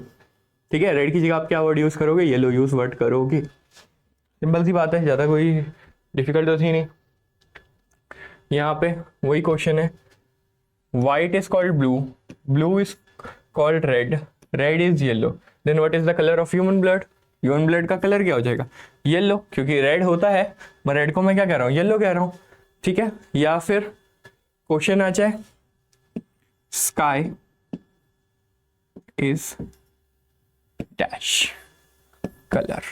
ठीक है, रेड की जगह आप क्या वर्ड यूज करोगे, येलो यूज वर्ड करोगे। सिंपल सी बात है, ज़्यादा कोई डिफिकल्ट तो थी नहीं। यहाँ पे वही क्वेश्चन है, white is called blue, blue is called red, red is yellow, then what is the colour of human blood, human blood का कलर क्या हो जाएगा, येलो, क्योंकि रेड होता है, मैं रेड को मैं क्या कह रहा हूँ, येलो कह रहा हूँ, ठीक है। या फिर क्वेश्चन आ जाए, स्काई इज डैश कलर,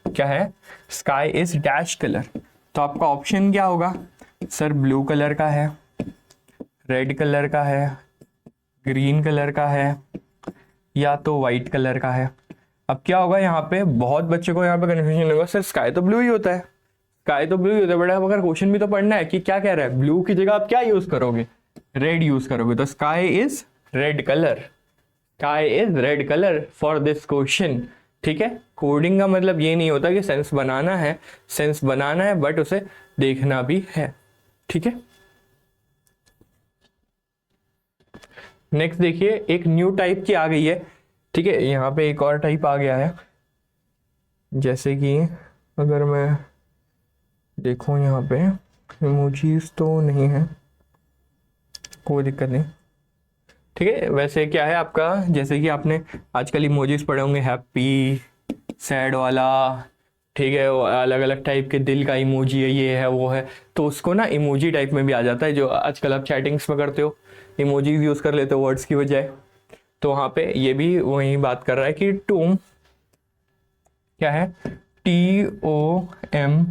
क्या है, स्काई इज डैश कलर, तो आपका ऑप्शन क्या होगा, सर ब्लू कलर का है, रेड कलर का है, ग्रीन कलर का है, या तो वाइट कलर का है। अब क्या होगा, यहाँ पे बहुत बच्चों को यहाँ पे कन्फ्यूजन होगा, सर स्काई तो ब्लू ही होता है, स्काई तो ब्लू ही होता है, बट अब अगर क्वेश्चन भी तो पढ़ना है कि क्या कह रहा है, ब्लू की जगह आप क्या यूज करोगे, रेड यूज करोगे, तो sky is red colour, sky is red colour for this question. ठीक है, कोडिंग का मतलब ये नहीं होता कि सेंस बनाना है, सेंस बनाना है बट उसे देखना भी है। ठीक है, नेक्स्ट देखिए, एक न्यू टाइप की आ गई है। ठीक है, यहाँ पे एक और टाइप आ गया है, जैसे कि अगर मैं देखूँ यहाँ पे इमोजीज तो नहीं है, कोई दिक्कत नहीं। ठीक है, वैसे क्या है आपका, जैसे कि आपने आजकल इमोजीज पढ़े होंगे, हैप्पी, सैड वाला, ठीक है, अलग अलग टाइप के दिल का इमोजी है, ये है वो है, तो उसको ना इमोजी टाइप में भी आ जाता है, जो आजकल आप चैटिंग्स में करते हो, इमोजीज यूज कर लेते हो वर्ड्स की बजाय। तो वहाँ पे ये भी वही बात कर रहा है कि तुम क्या है, TOME,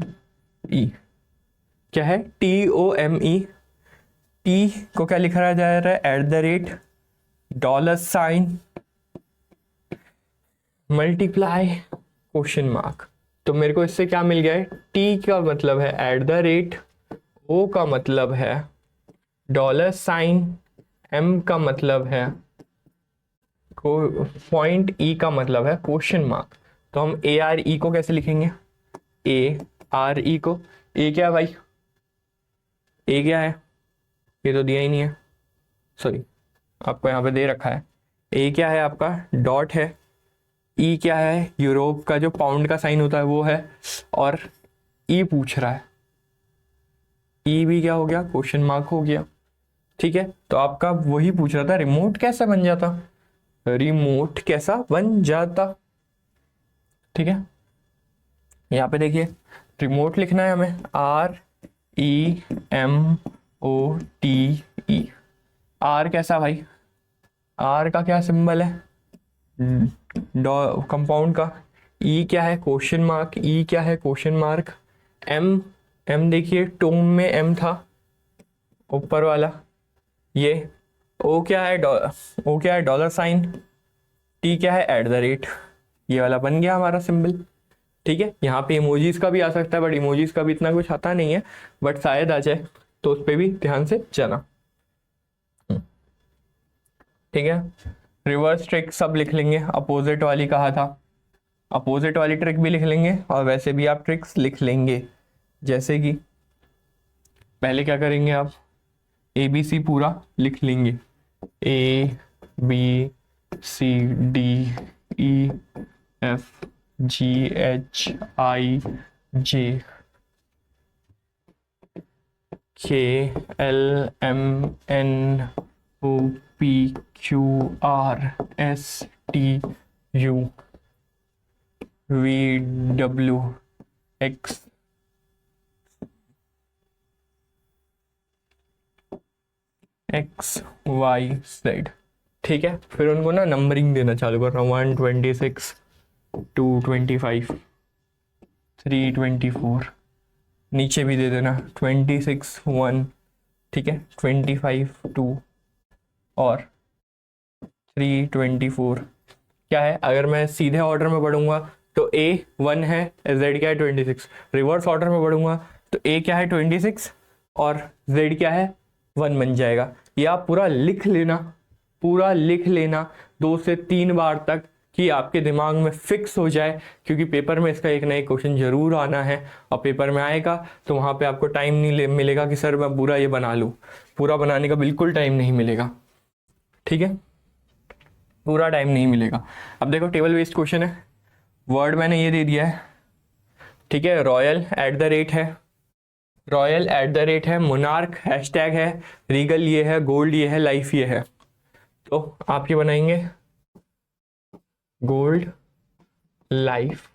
क्या है TOME, टी को क्या लिखा जा रहा है, @ $, मल्टीप्लाई क्वेश्चन मार्क। तो मेरे को इससे क्या मिल गया है, टी का मतलब है @ ओ का मतलब है $, एम का मतलब है पॉइंट, ई का मतलब है क्वेश्चन मार्क। तो हम ARE को कैसे लिखेंगे, ARE को, ए क्या है भाई, ए क्या है, ये तो दिया ही नहीं है, सॉरी आपको यहाँ पे दे रखा है, ए क्या है आपका डॉट है, ई क्या है यूरोप का जो पाउंड का साइन होता है वो है, और ई पूछ रहा है, ई भी क्या हो गया, क्वेश्चन मार्क हो गया। ठीक है, तो आपका वही पूछ रहा था, रिमोट कैसा बन जाता, रिमोट कैसा बन जाता। ठीक है, यहाँ पे देखिए, रिमोट लिखना है हमें, REMOTE, आर कैसा भाई, आर का क्या सिंबल है, कंपाउंड का, ई क्या है क्वेश्चन मार्क, ई क्या है क्वेश्चन मार्क, एम, एम देखिए टोम में एम था ऊपर वाला, ये ओ क्या है, ओ क्या है $, टी क्या है @ ये वाला बन गया हमारा सिंबल। ठीक है, यहाँ पे इमोजीज का भी आ सकता है, बट इमोजीज का भी इतना कुछ आता नहीं है, बट शायद आ जाए, तो उस पर भी ध्यान से जाना। ठीक है, रिवर्स ट्रिक सब लिख लेंगे, अपोजिट वाली कहा था, अपोजिट वाली ट्रिक भी लिख लेंगे, और वैसे भी आप ट्रिक्स लिख लेंगे। जैसे कि पहले क्या करेंगे आप, ABC पूरा लिख लेंगे, ABCDEFGHIJKLMNOPQRSTUVWX XYZ। ठीक है, फिर उनको ना नंबरिंग देना चालू करना, 126, 225, 324, नीचे भी दे देना 26, 1, ठीक है, 25, 2 और 324। क्या है, अगर मैं सीधे ऑर्डर में पढ़ूंगा तो A 1 है, Z क्या है 26, रिवर्स ऑर्डर में पढ़ूंगा तो A क्या है 26 और Z क्या है 1 बन जाएगा। ये आप पूरा लिख लेना, पूरा लिख लेना 2 से 3 बार तक, कि आपके दिमाग में फिक्स हो जाए, क्योंकि पेपर में इसका एक ना एक क्वेश्चन जरूर आना है, और पेपर में आएगा तो वहाँ पे आपको टाइम नहीं मिलेगा कि सर मैं पूरा ये बना लूँ, पूरा बनाने का बिल्कुल टाइम नहीं मिलेगा। ठीक है, पूरा टाइम नहीं मिलेगा। अब देखो टेबल बेस्ड क्वेश्चन है, वर्ड मैंने ये दे दिया है, ठीक है, रॉयल @ है, रॉयल @ है, मोनार्क हैशटैग है, रीगल ये है, गोल्ड ये है, लाइफ ये है। तो आप ये बनाएंगे gold life,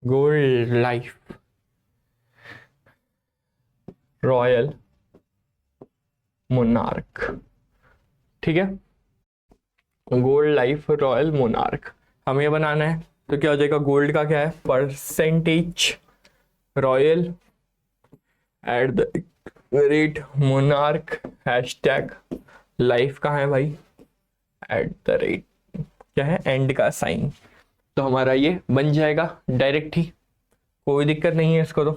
gold life, royal monarch, ठीक है, गोल्ड लाइफ रॉयल मोनार्क हमें ये बनाना है। तो क्या हो जाएगा, गोल्ड का क्या है percentage, royal @ monarch hashtag, life कहाँ है भाई @ क्या है, एंड का साइन। तो हमारा ये बन जाएगा डायरेक्ट ही, कोई दिक्कत नहीं है इसको तो।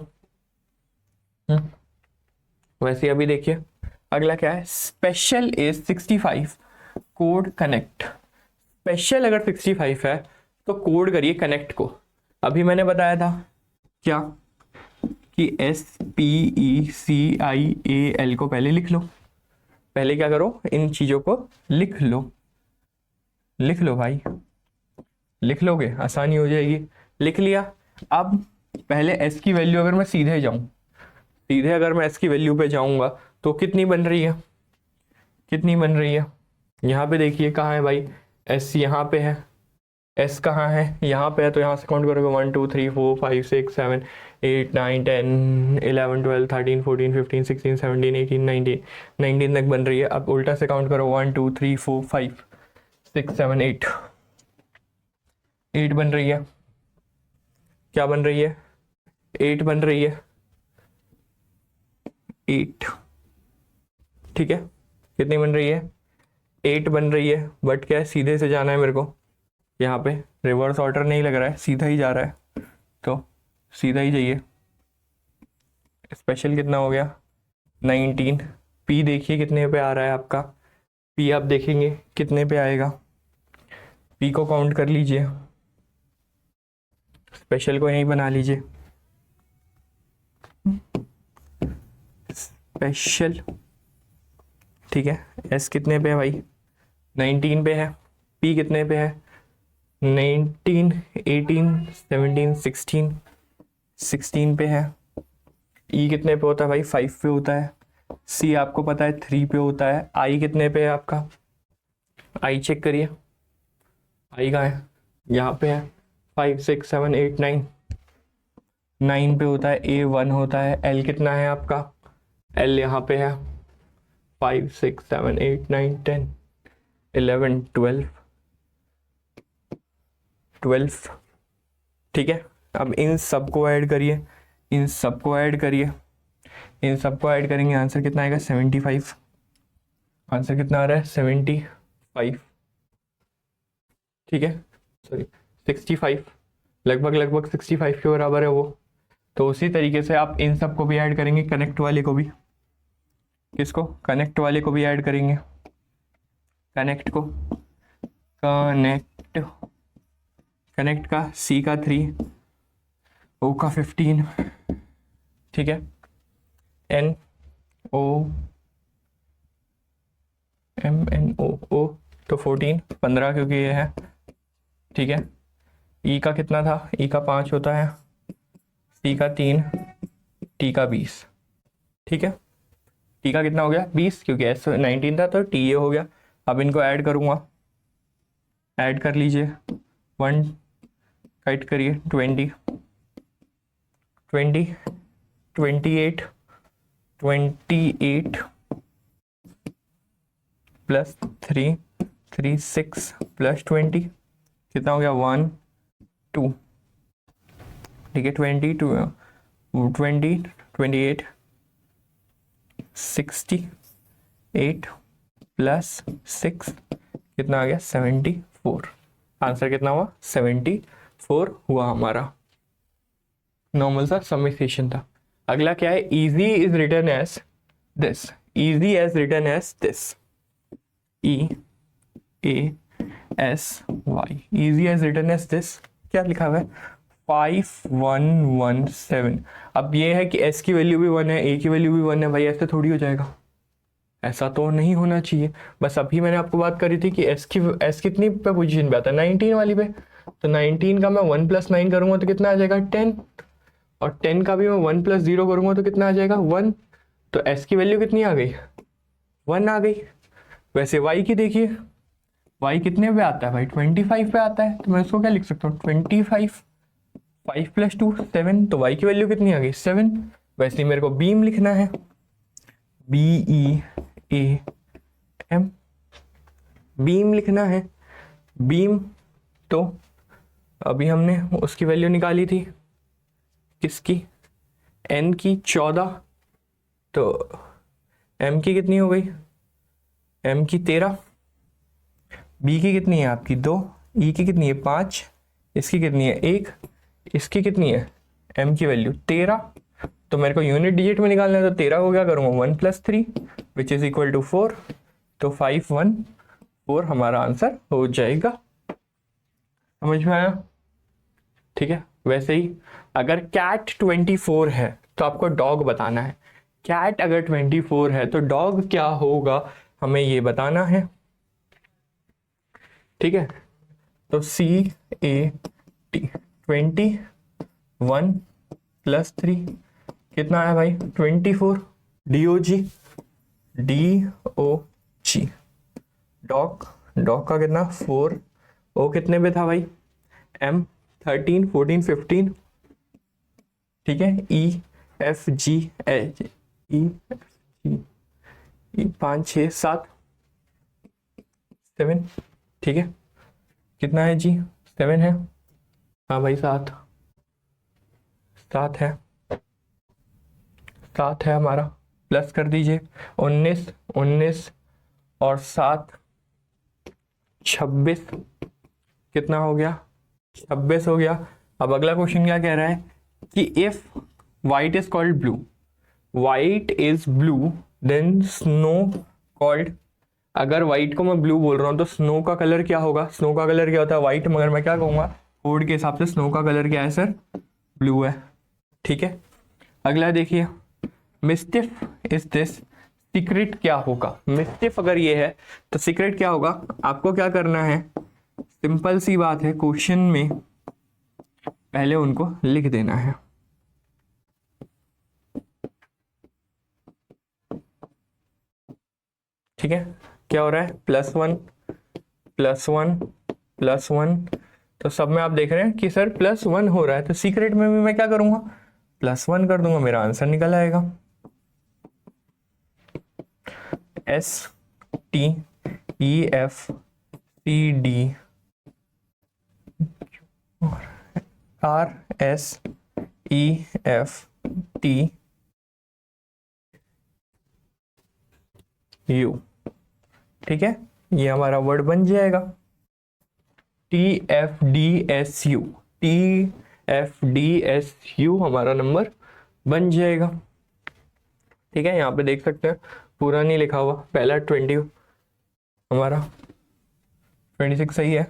वैसे अभी देखिए अगला क्या है, special is 65 code connect. Special अगर 65 है तो कोड करिए कनेक्ट को। अभी मैंने बताया था क्या कि SPECIAL को पहले लिख लो। पहले क्या करो, इन चीजों को लिख लो, लिख लो भाई, लिख लोगे आसानी हो जाएगी। लिख लिया। अब पहले एस की वैल्यू अगर मैं सीधे जाऊं, सीधे अगर मैं एस की वैल्यू पे जाऊंगा तो कितनी बन रही है, कितनी बन रही है, यहाँ पे देखिए कहाँ है भाई, एस यहाँ पे है, एस कहाँ है, यहाँ पे है। तो यहाँ से काउंट करोगे 1 2 3 4 5 6 7 8 9 10 11 12 13 14 15 16 17 18 19 19 तक बन रही है। अब उल्टा से काउंट करो 1 2 3 4 5 6 7 8 8 बन रही है। क्या बन रही है, 8 बन रही है, 8। ठीक है, कितनी बन रही है, 8 बन रही है। बट क्या है, सीधे से जाना है मेरे को, यहाँ पे रिवर्स ऑर्डर नहीं लग रहा है, सीधा ही जा रहा है, तो सीधा ही जाइए। स्पेशल कितना हो गया, 19। पी देखिए कितने पे आ रहा है आपका, पी आप देखेंगे कितने पे आएगा, पी को काउंट कर लीजिए, स्पेशल को यहीं बना लीजिए, स्पेशल। ठीक है, एस कितने पे है भाई, 19 पे है। पी कितने पे है, 19 18 17 16 16 पे है। ई कितने पे होता है भाई, 5 पे होता है। सी आपको पता है 3 पे होता है। आई कितने पे है आपका, आई चेक करिए, आई कहाँ है, यहाँ पे है, 5 6 7 8 9 9 पे होता है। ए 1 होता है। एल कितना है आपका, एल यहाँ पे है, 5 6 7 8 9 10 11 12 12। ठीक है, अब इन सबको ऐड करिए, इन सबको ऐड करिए, इन सबको ऐड करेंगे, आंसर कितना आएगा 75। आंसर कितना आ रहा है 75। ठीक है, सॉरी 65, लगभग लगभग 65 के बराबर है वो। तो उसी तरीके से आप इन सबको भी ऐड करेंगे, कनेक्ट वाले को भी, किसको, कनेक्ट वाले को भी ऐड करेंगे, कनेक्ट को, कनेक्ट, कनेक्ट का सी का 3, ओ का 15। ठीक है, N O M N O O तो 14 15 क्योंकि ये है। ठीक है, ई का कितना था, ई का 5 होता है, सी का 3, टी का 20। ठीक है, टी का कितना हो गया 20 क्योंकि एस 19 था, तो टी ए हो गया। अब इनको ऐड करूँगा, ऐड कर लीजिए, 1 कट करिए, 20 20 28 28 प्लस 3 3 6 प्लस 20 कितना हो गया 1 2। ठीक है, 20 28 68 प्लस 6 कितना आ गया 74। आंसर कितना हुआ 74 हुआ हमारा, नॉर्मल सा समिफिकेशन था। अगला क्या है, easy is written as this, easy as written as this, E A S Y, easy as written as this. क्या लिखा हुआ है 5117। अब ये है कि एस की वैल्यू भी 1 है, ए की वैल्यू भी 1 है, भाई ऐसे थोड़ी हो जाएगा, ऐसा तो नहीं होना चाहिए। बस अभी मैंने आपको बात करी थी कि एस कितनी पे पोजीशन पे आता है, 19 वाली पे। तो 19 का मैं 1 + 9 करूंगा तो कितना आ जाएगा 10, और 10 का भी मैं 1 + 0 करूंगा तो कितना आ जाएगा 1। तो एस की वैल्यू कितनी आ गई, 1 आ गई। वैसे वाई की देखिए, वाई कितने पे आता है भाई 25 पे आता है, तो मैं इसको क्या लिख सकता हूँ 25, 5 + 2 7, तो वाई की वैल्यू कितनी आ गई 7। वैसे ही मेरे को बीम लिखना है, BEAM, बीम लिखना है, बीम। तो अभी हमने उसकी वैल्यू निकाली थी, किसकी, एन की 14, तो एम की कितनी हो गई, एम की 13, बी की कितनी है आपकी 2, ई की कितनी है 5, इसकी कितनी है 1, इसकी कितनी है एम की वैल्यू 13। तो मेरे को यूनिट डिजिट में निकालना है, तो 13 को क्या करूँगा 1 + 3 विच इज इक्वल टू 4। तो 514 हमारा आंसर हो जाएगा। समझ में आया? ठीक है। वैसे ही अगर कैट 24 है तो आपको डॉग बताना है। कैट अगर 24 है तो डॉग क्या होगा हमें ये बताना है। ठीक है। तो CAT 21 + 3 कितना आया भाई 24। DOG डॉग डॉग का कितना 4। ओ कितने पे था भाई M 13 14 15। ठीक है। EFGH E 5 6 7 7। ठीक है। कितना है जी 7 है। हाँ भाई 7 7 है, 7 है हमारा। प्लस कर दीजिए 19 19 और 7 26। कितना हो गया 26 हो गया। अब अगला क्वेश्चन क्या कह रहा है कि if white is called blue, white is blue than snow called. अगर वाइट को मैं ब्लू बोल रहा हूँ तो स्नो का कलर क्या होगा? स्नो का कलर क्या होता है वाइट, मगर मैं क्या कहूँगा कोड के हिसाब से स्नो का कलर क्या है सर ब्लू है। ठीक है। अगला देखिए मिस्टिफ इज दिस, सीक्रेट क्या होगा? मिस्टिफ अगर ये है तो सीक्रेट क्या होगा? आपको क्या करना है सिंपल सी बात है, क्वेश्चन में पहले उनको लिख देना है। ठीक है। क्या हो रहा है +1 +1 +1। तो सब में आप देख रहे हैं कि सर +1 हो रहा है, तो सीक्रेट में भी मैं क्या करूंगा +1 कर दूंगा, मेरा आंसर निकल आएगा। STEFCD RSEFTU। ठीक है। ये हमारा वर्ड बन जाएगा TFDSU। TFDSU हमारा नंबर बन जाएगा। ठीक है। यहाँ पे देख सकते हैं पूरा नहीं लिखा हुआ, पहला 20 हमारा 26 सही है।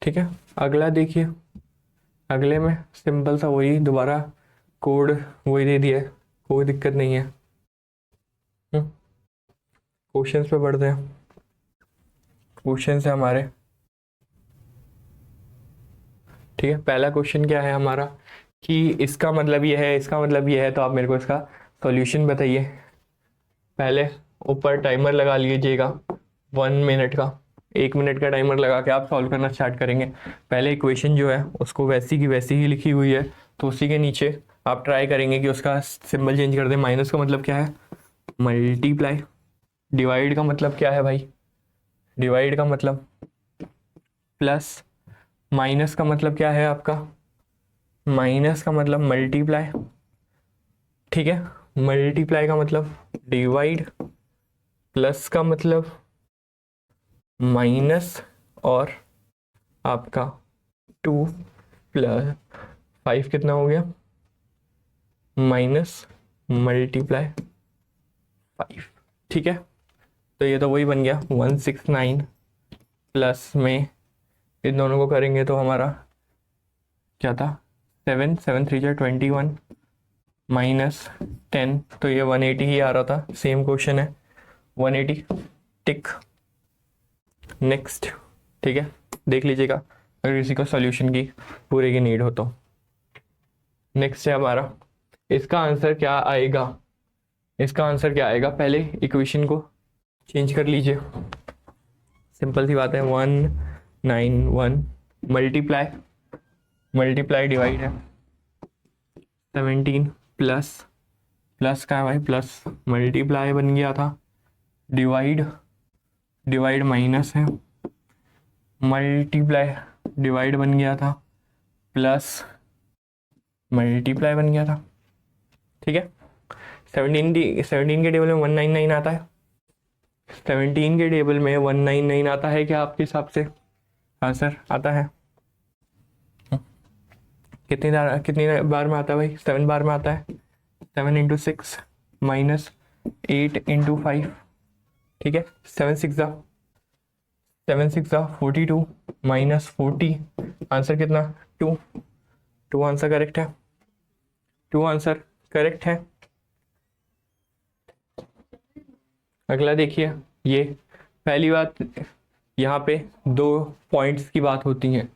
ठीक है। अगला देखिए, अगले में सिंपल सा वही दोबारा कोड वही दे दिया है, कोई दिक्कत नहीं है। क्वेश्चंस पे पढ़ते हैं। क्वेश्चन है हमारे। ठीक है। पहला क्वेश्चन क्या है हमारा कि इसका मतलब ये है, इसका मतलब ये है, तो आप मेरे को इसका सॉल्यूशन बताइए। पहले ऊपर टाइमर लगा लीजिएगा 1 मिनट का, 1 मिनट का टाइमर लगा के आप सॉल्व करना स्टार्ट करेंगे। पहले इक्वेशन जो है उसको वैसी की वैसी ही लिखी हुई है, तो उसी के नीचे आप ट्राई करेंगे कि उसका सिंबल चेंज कर दें। माइनस का मतलब क्या है मल्टीप्लाई, डिवाइड का मतलब क्या है भाई डिवाइड का मतलब प्लस, माइनस का मतलब क्या है आपका माइनस का मतलब मल्टीप्लाई। ठीक है। मल्टीप्लाई का मतलब डिवाइड, प्लस का मतलब माइनस, और आपका 2 + 5 कितना हो गया माइनस मल्टीप्लाई 5। ठीक है। तो ये तो वही बन गया 169 प्लस में इन दोनों को करेंगे तो हमारा क्या था 7 7 3 21 माइनस 10, तो ये 180 ही आ रहा था। सेम क्वेश्चन है 180 टिक नेक्स्ट। ठीक है। देख लीजिएगा अगर किसी को सॉल्यूशन की पूरे की नीड हो तो। नेक्स्ट है हमारा, इसका आंसर क्या आएगा? इसका आंसर क्या आएगा, पहले इक्वेशन को चेंज कर लीजिए। सिंपल सी बात है 191 मल्टीप्लाई मल्टीप्लाई डिवाइड है 17 प्लस प्लस का है भाई प्लस मल्टीप्लाई बन गया था, डिवाइड डिवाइड माइनस है, मल्टीप्लाई डिवाइड बन गया था, प्लस मल्टीप्लाई बन गया था। ठीक है। 17 के टेबल में 199 आता है, 17 के टेबल में 199 आता है क्या आपके हिसाब से? हाँ सर आता है। कितनी बार में आता है भाई? 7 बार में आता है। 7 इंटू 6 माइनस 8 इंटू 5, ठीक है। 7 6 42 माइनस 40, आंसर कितना? 2। 2 आंसर करेक्ट है। 2 आंसर करेक्ट है। अगला देखिए, ये पहली बात, यहाँ पे 2 पॉइंट्स की बात होती है।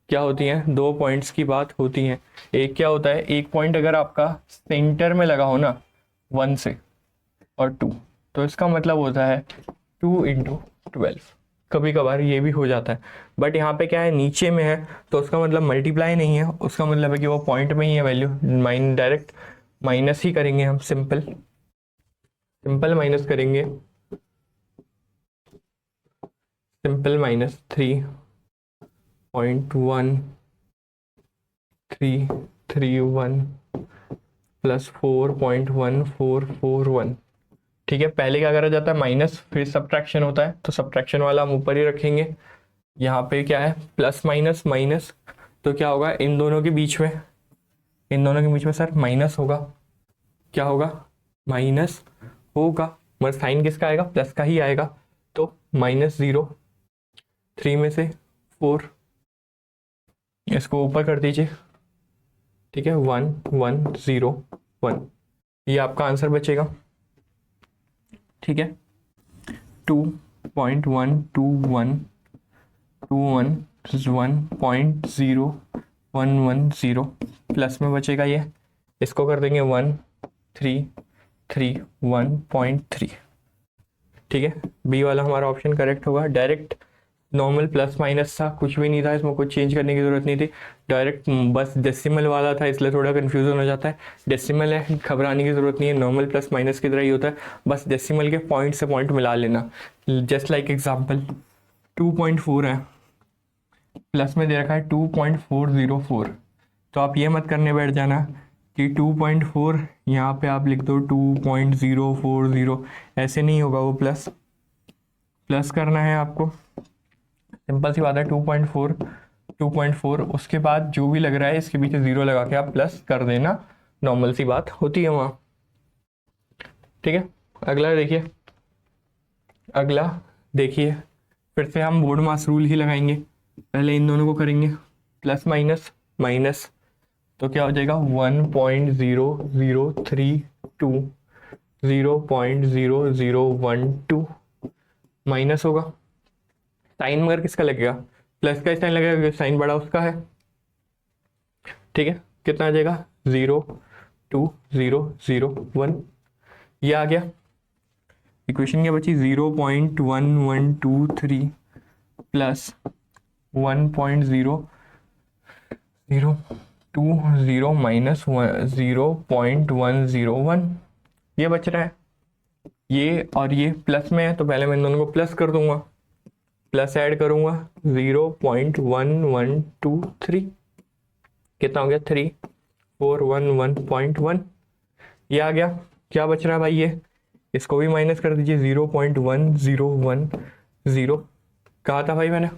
क्या होती हैं? 2 पॉइंट्स की बात होती हैं। एक क्या होता है, एक पॉइंट अगर आपका सेंटर में लगा हो ना 1 से और 2, तो इसका मतलब होता है 2 इंटू 12। कभी कभार ये भी हो जाता है, बट यहाँ पे क्या है, नीचे में है तो उसका मतलब मल्टीप्लाई नहीं है, उसका मतलब है कि वो पॉइंट में ही है वैल्यू। डायरेक्ट माइनस ही करेंगे हम, सिंपल माइनस करेंगे। Simple minus 3.1331 plus 4.1441। ठीक है, पहले क्या करा जाता है, माइनस, फिर सब्ट्रैक्शन होता है, तो सब्ट्रैक्शन वाला हम ऊपर ही रखेंगे। यहाँ पे क्या है, प्लस माइनस माइनस, तो क्या होगा इन दोनों के बीच में, सर माइनस होगा। क्या होगा? माइनस होगा, मगर साइन किसका आएगा? प्लस का ही आएगा। तो -0, 3 में से 4, इसको ऊपर कर दीजिए, ठीक है। 1101, ये आपका आंसर बचेगा, ठीक है। 2.1221 प्लस में बचेगा ये, इसको कर देंगे 1331.3, ठीक है। बी वाला हमारा ऑप्शन करेक्ट होगा। डायरेक्ट नॉर्मल प्लस माइनस था, कुछ भी नहीं था इसमें, कुछ चेंज करने की जरूरत नहीं थी। डायरेक्ट बस डेसिमल वाला था, इसलिए थोड़ा कन्फ्यूजन हो जाता है। डेसिमल है, घबराने की जरूरत नहीं है, नॉर्मल प्लस माइनस की तरह ही होता है, बस डेसिमल के पॉइंट से पॉइंट मिला लेना। जस्ट लाइक एग्जाम्पल 2.4 है, प्लस में दे रखा है 2.404, तो आप ये मत करने बैठ जाना कि 2.4 यहाँ पे आप लिख दो 2.040, ऐसे नहीं होगा वो, प्लस करना है आपको। सिंपल सी बात है, 2.4 उसके बाद जो भी लग रहा है इसके पीछे 0 लगा के आप प्लस कर देना, नॉर्मल सी बात होती है वहाँ, ठीक है। अगला देखिए, फिर से हम बोर्ड मास रूल ही लगाएंगे। पहले इन दोनों को करेंगे प्लस माइनस माइनस, तो क्या हो जाएगा 1.0032, 0.0012 माइनस होगा। साइन मगर किसका लगेगा? प्लस का साइन लगेगा क्योंकि साइन बड़ा उसका है, ठीक है। कितना आ जाएगा? 0.2001, ये आ गया। इक्वेशन क्या बची? 0.1123 प्लस 1.020 माइनस 0.101, ये बच रहा है। ये और ये प्लस में है, तो पहले मैं इन दोनों को प्लस कर दूंगा, प्लस ऐड करूंगा 0.1123, कितना हो गया? 3411.1, ये आ गया। क्या बच रहा है भाई? ये इसको भी माइनस कर दीजिए, 0.1010। कहा था भाई मैंने,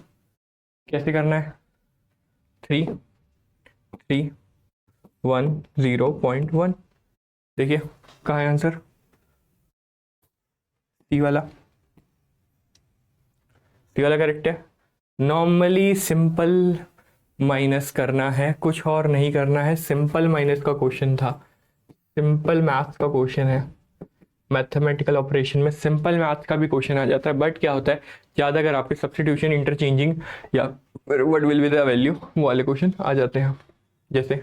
कैसे करना है? 3310.1, देखिए कहाँ है आंसर? सी वाला करेक्ट है। नॉर्मली सिंपल माइनस करना है, कुछ और नहीं करना है। सिंपल माइनस का क्वेश्चन था, सिंपल मैथ्स का क्वेश्चन है। मैथमेटिकल ऑपरेशन में सिंपल मैथ्स का भी क्वेश्चन आ जाता है, बट क्या होता है, ज़्यादा अगर आपके सब्स्टिट्यूशन, इंटरचेंजिंग या what will be the value, वो वाले क्वेश्चन आ जाते हैं। जैसे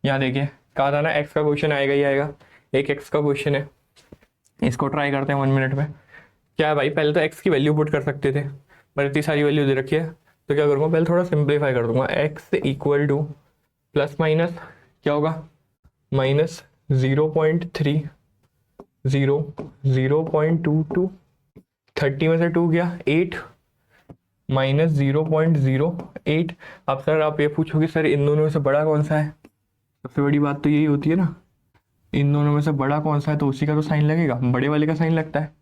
यहाँ देखिए, कहा था ना एक्स का क्वेश्चन आएगा ही आएगा। एक एक्स का क्वेश्चन है, इसको ट्राई करते हैं 1 मिनट में। क्या है भाई, पहले तो एक्स की वैल्यू पुट कर सकते थे, पर इतनी सारी वैल्यू दे रखी है, तो क्या करूँगा, पहले थोड़ा सिंप्लीफाई कर दूंगा। X equal two plus minus क्या होगा, माइनस 0.3, 0.22, 30 में से 2 गया 8, माइनस 0.08। अब सर आप ये पूछोगे सर इन दोनों में से बड़ा कौन सा है, सबसे बड़ी बात तो यही होती है ना, इन दोनों में से बड़ा कौन सा है, तो उसी का तो साइन लगेगा, बड़े वाले का साइन लगता है।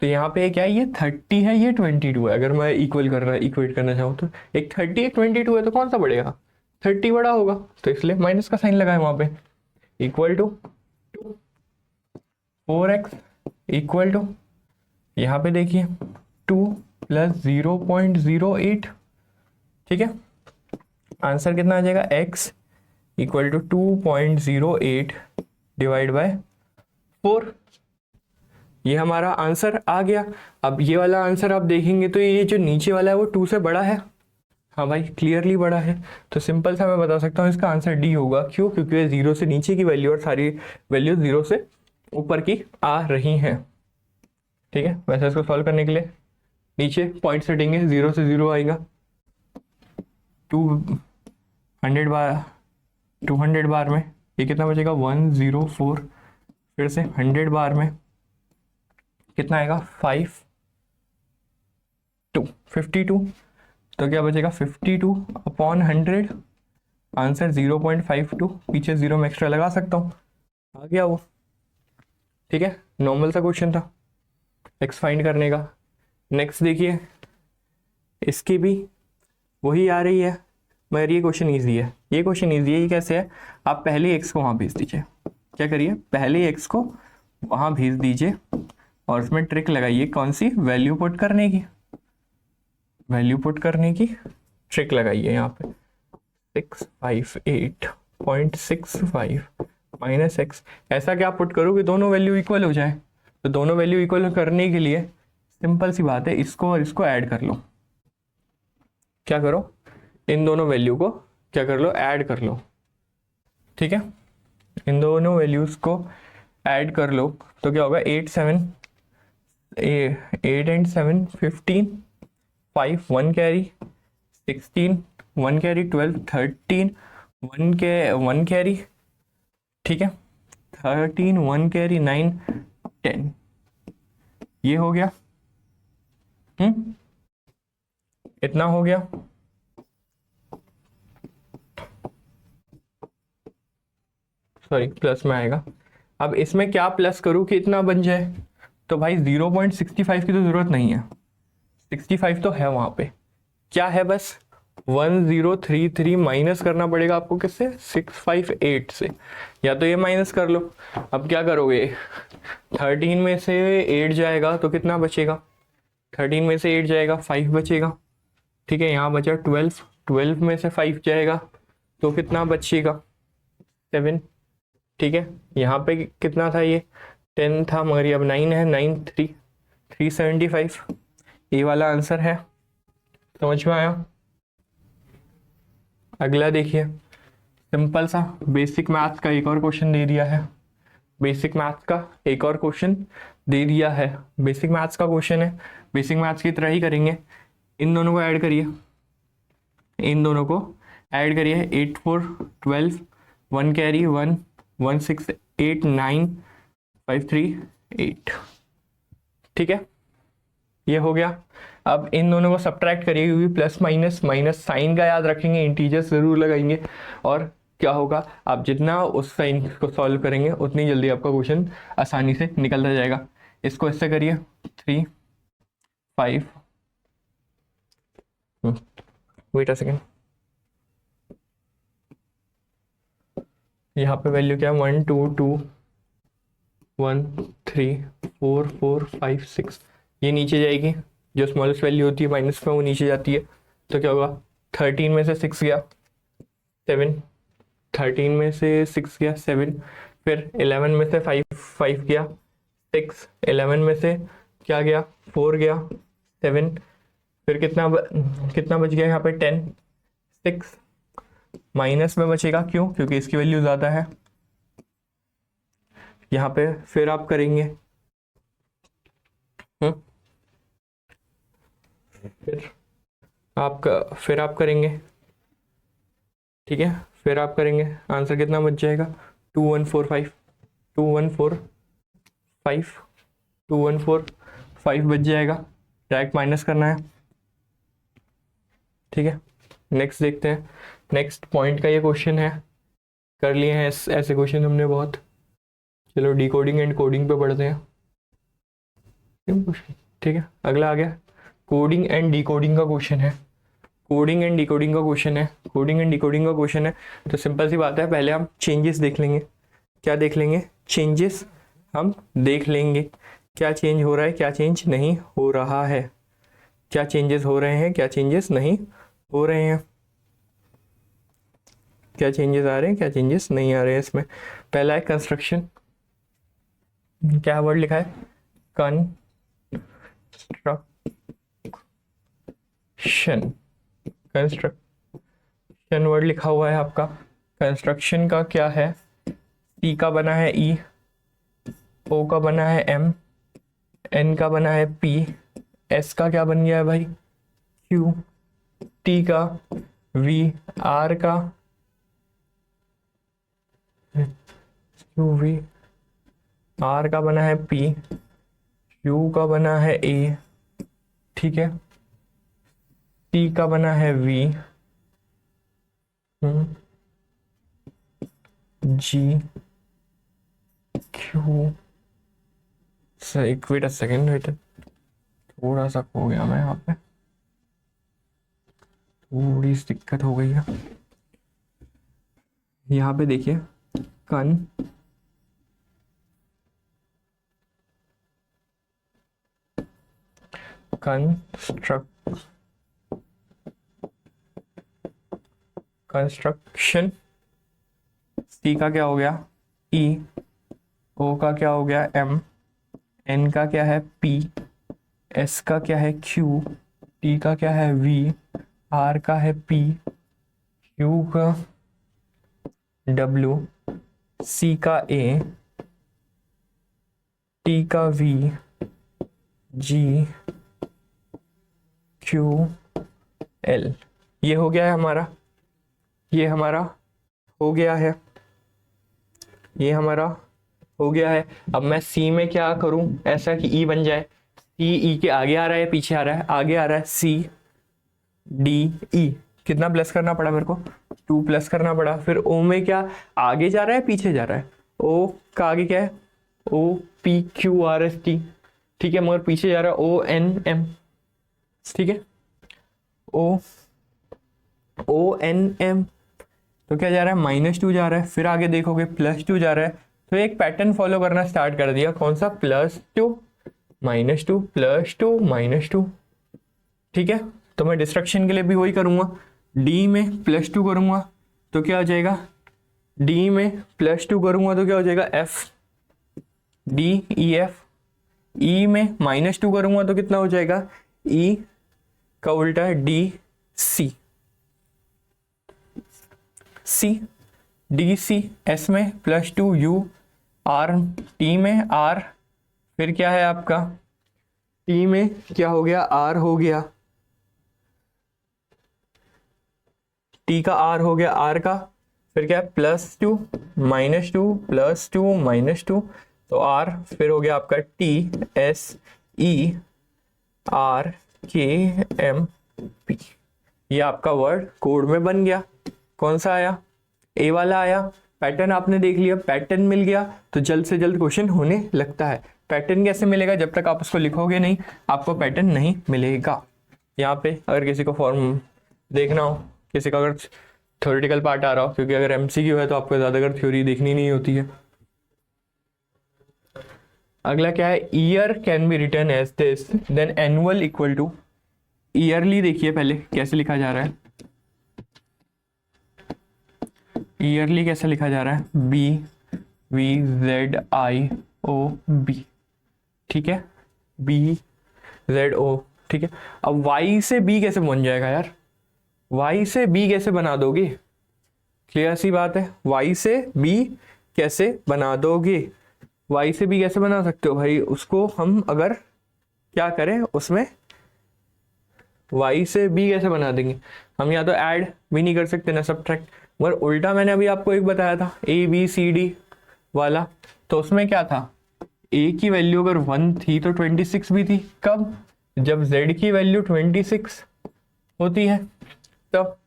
तो यहाँ पे क्या है, ये 30 है, ये 22 है। अगर मैं इक्वेट करना चाहूँ तो एक 30 एक 22 है, तो कौन सा बढ़ेगा, 30 बड़ा होगा, तो इसलिए माइनस का साइन लगाए वहाँ पे। Equal to 4x equal to, यहाँ पे देखिए 2 प्लस 0.08, ठीक है। आंसर कितना आ जाएगा, x equal to 2.08 divide by 4। ये हमारा आंसर आ गया। अब ये वाला आंसर आप देखेंगे तो ये जो नीचे वाला है वो 2 से बड़ा है। हाँ भाई, क्लियरली बड़ा है। तो सिंपल सा मैं बता सकता हूँ इसका आंसर डी होगा। क्यों? क्योंकि ये 0 से नीचे की वैल्यू और सारी वैल्यू 0 से ऊपर की आ रही हैं। ठीक है, वैसे इसको सॉल्व करने के लिए नीचे पॉइंट सेटिंग है, 0 से 0 आएगा, 200 बार में ये कितना बचेगा, 104। फिर से 100 बार में कितना आएगा, 52। तो क्या बचेगा, 52 अपॉन 100, आंसर 0.52। पीछे 0 में एक्स्ट्रा लगा सकता हूँ, आ गया वो। ठीक है, नॉर्मल सा क्वेश्चन था एक्स फाइंड करने का। नेक्स्ट देखिए, इसकी भी वही आ रही है, मगर ये क्वेश्चन ईजी है। ये क्वेश्चन ईजी है। ये कैसे है, आप पहले एक्स को वहाँ भेज दीजिए। क्या करिए, पहले एक्स को वहाँ भेज दीजिए और उसमें ट्रिक लगाइए। कौन सी, वैल्यू पुट करने की, वैल्यू पुट करने की ट्रिक लगाइए। यहाँ पे 658.65 माइनस एक्स, ऐसा क्या पुट करो कि दोनों वैल्यू इक्वल हो जाए। तो दोनों वैल्यू इक्वल करने के लिए सिंपल सी बात है, इसको और इसको ऐड कर लो। क्या करो, इन दोनों वैल्यू को क्या कर लो, ऐड कर लो। ठीक है, इन दोनों वैल्यूज को ऐड कर लो तो क्या होगा, 8 एंड 7 15, 5 1 कैरी, 16 1 कैरी, 12 13 1 कैरी, ठीक है, 13 1 कैरी, 9 10। ये हो गया, इतना हो गया। सॉरी, प्लस में आएगा। अब इसमें क्या प्लस करूं कि इतना बन जाए, तो भाई 0.65 की तो जरूरत नहीं है, 65 तो है वहां पे। क्या है, बस 1033 माइनस करना पड़ेगा आपको, किससे, 658 से। या तो ये माइनस कर लो। अब क्या करोगे, 13 में से 8 जाएगा तो कितना बचेगा, 13 में से 8 जाएगा 5 बचेगा। ठीक है, यहाँ बचा 12, 12 में से 5 जाएगा तो कितना बचेगा, 7। ठीक है, यहाँ पे कितना था, ये 10 था, मगर ये अब 9 है, 9 375। ये वाला आंसर है। समझ में आया? अगला देखिए, सिंपल सा बेसिक मैथ्स का एक और क्वेश्चन दे दिया है। बेसिक मैथ्स का एक और क्वेश्चन दे दिया है। बेसिक मैथ्स का क्वेश्चन है, बेसिक मैथ्स की तरह ही करेंगे। इन दोनों को ऐड करिए, इन दोनों को ऐड करिए। 8 4 12, 1 कैरी, 1 1 6 8 9 5 3 8। ठीक है, ये हो गया। अब इन दोनों को सब्ट्रैक्ट करिए, क्योंकि प्लस माइनस माइनस साइन का याद रखेंगे, इंटीजर्स जरूर लगाएंगे। और क्या होगा, आप जितना उस साइन को सॉल्व करेंगे उतनी जल्दी आपका क्वेश्चन आसानी से निकलता जाएगा। इसको इससे करिए, 3 5, वेट अ सेकेंड, यहाँ पे वैल्यू क्या है, 1 2 2 1 3 4 4 5 6। ये नीचे जाएगी, जो स्मॉलेस्ट वैल्यू होती है माइनस में वो नीचे जाती है। तो क्या होगा, 13 में से 6 गया 7, 13 में से 6 गया 7, फिर 11 में से 5 गया 6, 11 में से क्या गया, 4 गया 7, फिर कितना बच गया यहाँ पे 10, 6 माइनस में बचेगा। क्यों? क्योंकि इसकी वैल्यू ज़्यादा है। यहाँ पे फिर आप करेंगे, फिर आप करेंगे, ठीक है, फिर आप करेंगे, आंसर कितना बच जाएगा, 2145 2145 2145 बच जाएगा। डायरेक्ट माइनस करना है। ठीक है, नेक्स्ट देखते हैं। नेक्स्ट पॉइंट का ये क्वेश्चन है, कर लिए हैं ऐसे क्वेश्चन हमने बहुत। चलो डिकोडिंग एंड कोडिंग पे पढ़ते हैं। ठीक है, अगला आ गया कोडिंग एंड डिकोडिंग का क्वेश्चन है। कोडिंग एंड डिकोडिंग का क्वेश्चन है, कोडिंग एंड डिकोडिंग का क्वेश्चन है। तो सिंपल सी बात है, पहले हम चेंजेस देख लेंगे। क्या देख लेंगे? चेंजेस हम देख लेंगे, क्या चेंज हो रहा है, क्या चेंज नहीं हो रहा है, क्या चेंजेस हो रहे हैं, क्या चेंजेस नहीं हो रहे हैं, क्या चेंजेस आ रहे हैं, क्या चेंजेस नहीं आ रहे हैं। इसमें पहला है कंस्ट्रक्शन। क्या वर्ड लिखा है? कंस्ट्रक्शन। कंस्ट्रक्शन वर्ड लिखा हुआ है आपका। कंस्ट्रक्शन का क्या है? सी का बना है ई, ओ का बना है एम, एन का बना है पी, एस का क्या बन गया है भाई? क्यू, टी का वी, आर का क्यू वी, आर का बना है पी, यू का बना है ए, ठीक है, टी का बना है V, G, Q, wait a second, wait, थोड़ा सा खो गया मैं यहाँ पे, थोड़ी सी दिक्कत हो गई है। यहाँ पे देखिए कंस्ट्रक्शन। सी का क्या हो गया? ई, ओ का क्या हो गया? एम, एन का क्या है? पी, एस का क्या है? क्यू, टी का क्या है? वी, आर का है पी, क्यू का डब्ल्यू, सी का ए, टी का वी, जी, क्यू, एल। ये हो गया है हमारा, ये हमारा हो गया है, ये हमारा हो गया है। अब मैं सी में क्या करूं ऐसा कि ई बन जाए? सी ई के आगे आ रहा है, पीछे आ रहा है? आगे आ रहा है। सी डी ई, कितना प्लस करना पड़ा मेरे को? 2 प्लस करना पड़ा। फिर ओ में क्या आगे जा रहा है, पीछे जा रहा है? ओ का आगे क्या है? O P Q R S T, ठीक है, मगर पीछे जा रहा है ओ एन एम, ठीक है, ओ ओ एन एम। तो क्या जा रहा है? -2 जा रहा है। फिर आगे देखोगे +2 जा रहा है। तो एक पैटर्न फॉलो करना स्टार्ट कर दिया। कौन सा? +2 -2 +2 -2, ठीक है। तो मैं डिस्ट्रक्शन के लिए भी वही करूंगा। डी में +2 करूंगा तो क्या हो जाएगा? डी में +2 करूंगा तो क्या हो जाएगा? F D E F. E में -2 करूंगा तो कितना हो जाएगा? ई का उल्टा है D C, C D C. S में +2 यू, आर, टी में आर, फिर क्या है आपका? टी में क्या हो गया? आर हो गया, टी का आर हो गया, आर का फिर क्या है? +2 -2 +2 -2, तो आर फिर हो गया आपका टी एस ई आर के एम पी। ये आपका वर्ड कोड में बन गया। कौन सा आया? ए वाला आया। पैटर्न आपने देख लिया, पैटर्न मिल गया तो जल्द से जल्द क्वेश्चन होने लगता है। पैटर्न कैसे मिलेगा? जब तक आप उसको लिखोगे नहीं आपको पैटर्न नहीं मिलेगा। यहाँ पे अगर किसी को फॉर्म देखना हो, किसी का अगर थ्योरेटिकल पार्ट आ रहा हो, क्योंकि अगर एमसीक्यू है तो आपको ज़्यादातर थ्योरी देखनी नहीं होती है। अगला क्या है? Year can be written as this, then annual equal to yearly. देखिए पहले कैसे लिखा जा रहा है। ईयरली कैसे लिखा जा रहा है? B V Z I O B, ठीक है, बी जेड ओ, ठीक है। अब वाई से बी कैसे बन जाएगा यार? वाई से बी कैसे बना दोगे? क्लियर सी बात है, वाई से बी कैसे बना दोगे? वाई से बी कैसे बना सकते हो भाई? उसको हम अगर क्या करें उसमें, वाई से बी कैसे बना देंगे हम? या तो ऐड भी नहीं कर सकते ना सब्ट्रैक्ट, मगर उल्टा मैंने अभी आपको एक बताया था ए बी सी डी वाला, तो उसमें क्या था? ए की वैल्यू अगर 1 थी तो 26 भी थी। कब? जब z की वैल्यू 26 होती है तब,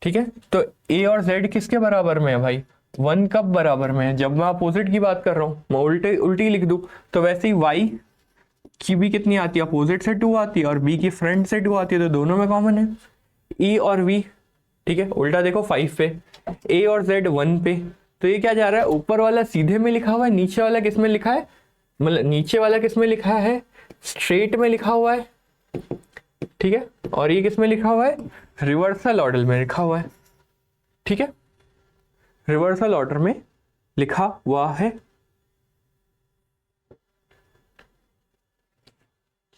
ठीक है। तो a और z किसके बराबर में है भाई? 1 कब बराबर में है? जब मैं अपोजिट की बात कर रहा हूं, मैं उल्टी लिख दूं तो वैसे ही y की भी कितनी आती है, अपोजिट से 2 आती है और बी की फ्रंट से 2 आती है, तो दोनों में कॉमन है ई और वी। ठीक है, उल्टा देखो 5 पे, ए और जेड 1 पे, तो ये क्या जा रहा है, ऊपर वाला सीधे में लिखा हुआ है, नीचे वाला किस में लिखा है, मतलब नीचे वाला किस में लिखा है, स्ट्रेट में लिखा हुआ है। ठीक है, और ये किस में लिखा हुआ है, रिवर्सल ऑर्डर में लिखा हुआ है। ठीक है, रिवर्सल ऑर्डर में लिखा हुआ है।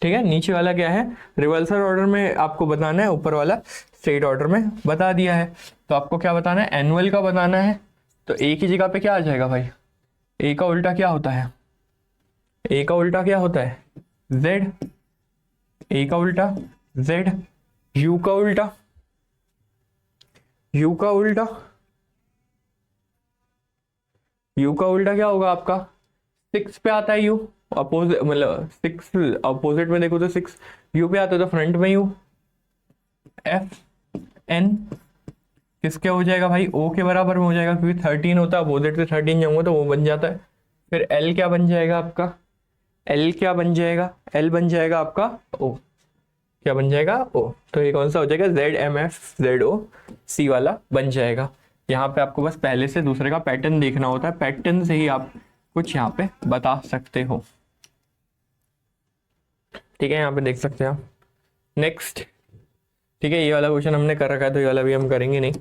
ठीक है, नीचे वाला क्या है, रिवर्सल ऑर्डर में आपको बताना है, ऊपर वाला स्ट्रेट ऑर्डर में बता दिया है। तो आपको क्या बताना है, एनुअल का बताना है। तो ए की जगह पे क्या आ जाएगा भाई, ए का उल्टा क्या होता है, ए का उल्टा क्या होता है, जेड, ए का उल्टा जेड, यू का उल्टा, यू का उल्टा, यू का उल्टा क्या होगा आपका, 6 पे आता है यू, अपोजिट मतलब 6 अपोजिट में देखो तो 6 यू पे आता है, तो फ्रंट में यू, एफ एन किसके हो जाएगा भाई, ओ के बराबर में हो जाएगा, क्योंकि 13 होता है, अपोजिट से 13 जाऊंगा तो वो बन जाता है। फिर एल क्या बन जाएगा आपका, एल क्या बन जाएगा, एल बन जाएगा आपका ओ, क्या बन जाएगा ओ, तो ये कौन सा हो जाएगा, Z M F Z O C वाला बन जाएगा। यहाँ पे आपको बस पहले से दूसरे का पैटर्न देखना होता है, पैटर्न से ही आप कुछ यहाँ पे बता सकते हो। ठीक है, यहाँ पे देख सकते हैं आप। नेक्स्ट, ठीक है, ये वाला क्वेश्चन हमने कर रखा है, तो ये वाला भी हम करेंगे नहीं।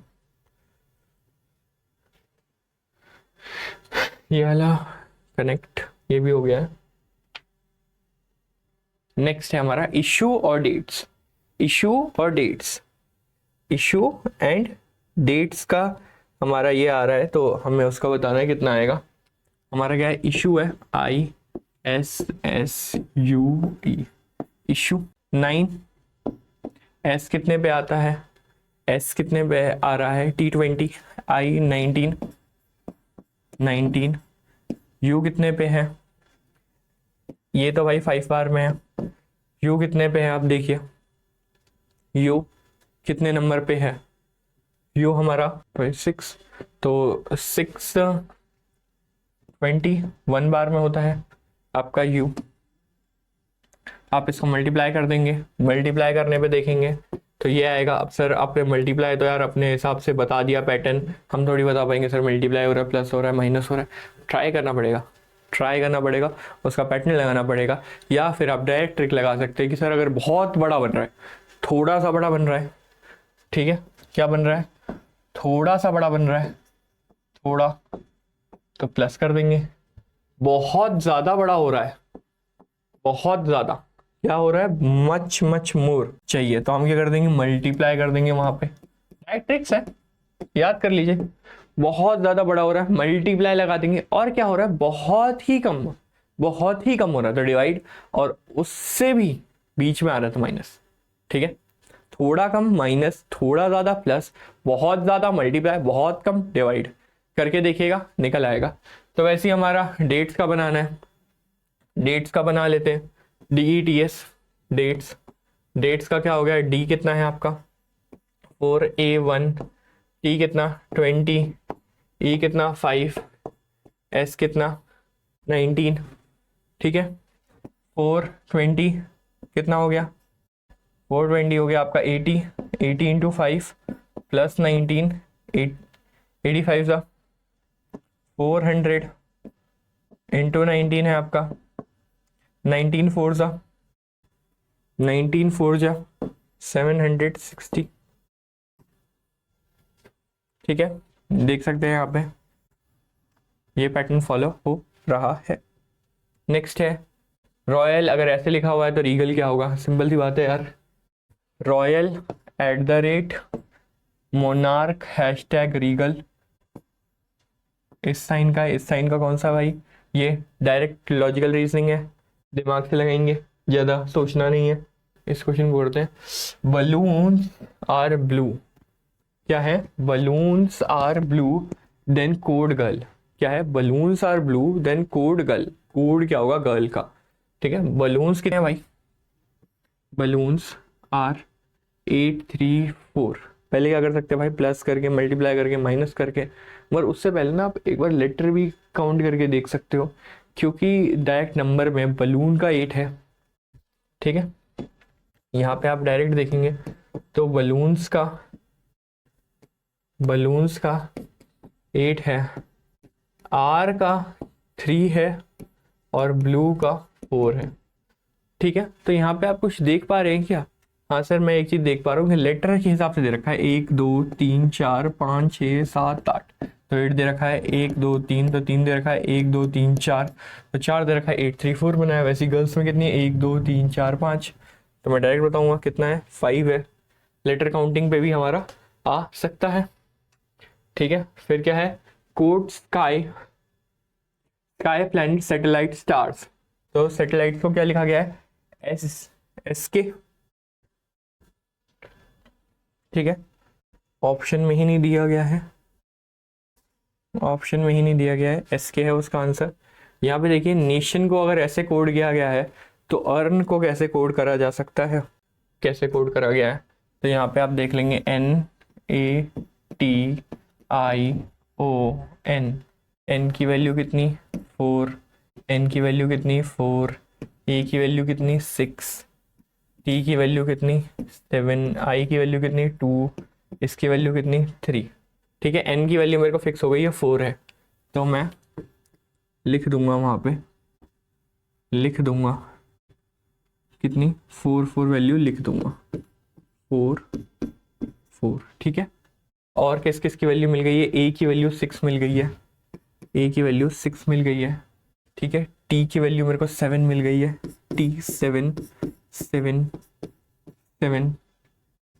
ये वाला कनेक्ट, ये भी हो गया है। नेक्स्ट है हमारा इशू और डेट्स, इशू और डेट्स, इशू एंड डेट्स का हमारा ये आ रहा है, तो हमें उसका बताना है कितना आएगा। हमारा क्या है, इशू है ISSUE, इशू 9, एस कितने पे आता है, एस कितने पे आ रहा है, T20, I 19, 19, यू कितने पे है, ये तो भाई 5 बार में है, यू कितने पे है आप देखिए, यू कितने नंबर पे है, यू हमारा 6, तो 6 21 बार में होता है आपका यू। आप इसको मल्टीप्लाई कर देंगे, मल्टीप्लाई करने पे देखेंगे तो ये आएगा। अब सर आपने मल्टीप्लाई तो यार अपने हिसाब से बता दिया पैटर्न, हम थोड़ी बता पाएंगे सर मल्टीप्लाई हो रहा है, प्लस हो रहा है, माइनस हो रहा है, ट्राई करना पड़ेगा, ट्राई करना पड़ेगा, उसका पैटर्न लगाना पड़ेगा। या फिर आप डायरेक्ट ट्रिक लगा सकते हैं कि सर अगर बहुत बड़ा बन रहा है, थोड़ा सा बड़ा बन रहा है, ठीक है, क्या बन रहा है, थोड़ा सा बड़ा बन रहा है, थोड़ा, तो प्लस कर देंगे। बहुत ज्यादा बड़ा हो रहा है, बहुत ज्यादा क्या हो रहा है, मच मच मोर चाहिए, तो हम क्या कर देंगे, मल्टीप्लाई कर देंगे वहां पे। डायरेक्ट ट्रिक्स है, याद कर लीजिए। बहुत ज्यादा बड़ा हो रहा है, मल्टीप्लाई लगा देंगे। और क्या हो रहा है, बहुत ही कम, बहुत ही कम हो रहा है, तो डिवाइड, और उससे भी बीच में आ रहा था माइनस। ठीक है, थोड़ा कम माइनस, थोड़ा ज्यादा प्लस, बहुत ज्यादा मल्टीप्लाई, बहुत कम डिवाइड करके देखिएगा, निकल आएगा। तो वैसे ही हमारा डेट्स का बनाना है, डेट्स का बना लेते हैं, DETS डेट्स, डेट्स का क्या हो गया, डी कितना है आपका 4A1, टी कितना 20, ई कितना 5, एस कितना 19। ठीक है, 420 कितना हो गया, 420 हो गया आपका 80, 80 इंटू 5 प्लस 19, 85 सा 400 इंटू 19 है आपका 19 4 जा 19 4 जा 760। ठीक है, देख सकते हैं यहाँ पे ये पैटर्न फॉलो हो रहा है। नेक्स्ट है रॉयल, अगर ऐसे लिखा हुआ है तो रीगल क्या होगा, सिंपल सी बात है यार, रॉयल @ मोनार्क #रीगल। इस साइन का, इस साइन का कौन सा भाई, ये डायरेक्ट लॉजिकल रीजनिंग है, दिमाग से लगाएंगे, ज़्यादा सोचना नहीं है। इस क्वेश्चन को बोलते हैं बलून्स आर ब्लू, क्या है, balloons are blue then code girl, क्या है, balloons are blue then code girl, code क्या होगा, गर्ल का। ठीक है, बलून्स कितने हैं भाई, बलून्स आर 834, पहले क्या कर सकते हैं भाई, प्लस करके, मल्टीप्लाई करके, माइनस करके, मगर उससे पहले ना आप एक बार लेटर भी काउंट करके देख सकते हो, क्योंकि डायरेक्ट नंबर में बलून का 8 है, ठीक है, यहाँ पे आप डायरेक्ट देखेंगे तो बलून्स का 8 है, आर का 3 है और ब्लू का 4 है। ठीक है, तो यहाँ पे आप कुछ देख पा रहे हैं क्या? हाँ सर, मैं एक चीज देख पा रहा हूँ कि लेटर के हिसाब से दे रखा है 1 2 3 4 5 6 7 8, तो 8 दे रखा है, 1 2 3 तो 3 दे रखा है, 1 2 3 4 तो 4 दे रखा है, 8 3 4 बनाया। वैसे गर्ल्स में कितनी है? 1 2 3 4 5, तो मैं डायरेक्ट बताऊंगा कितना है, 5 है। लेटर काउंटिंग पे भी हमारा आ सकता है। ठीक है, फिर क्या है? Code sky planet satellite stars, तो सैटेलाइट को क्या लिखा गया है? एस के। ठीक है, ऑप्शन में ही नहीं दिया गया है, ऑप्शन में ही नहीं दिया गया है, एस के है उसका आंसर। यहाँ पे देखिए, नेशन को अगर ऐसे कोड किया गया है तो अर्न को कैसे कोड करा जा सकता है, कैसे कोड करा गया है? तो यहाँ पे आप देख लेंगे NATION, एन की वैल्यू कितनी? 4, एन की वैल्यू कितनी? 4, ए की वैल्यू कितनी? 6, टी की वैल्यू कितनी? 7, आई की वैल्यू कितनी? 2, इसकी वैल्यू कितनी? 3। ठीक है, एन की वैल्यू मेरे को फिक्स हो गई है 4 है, तो मैं लिख दूंगा वहाँ पे, लिख दूंगा कितनी? 4 वैल्यू लिख दूंगा, 4। ठीक है, और किस किस की वैल्यू मिल गई है? ए की वैल्यू 6 मिल गई है, ए की वैल्यू 6 मिल गई है। ठीक है, टी की वैल्यू मेरे को 7 मिल गई है, टी 7 7 7।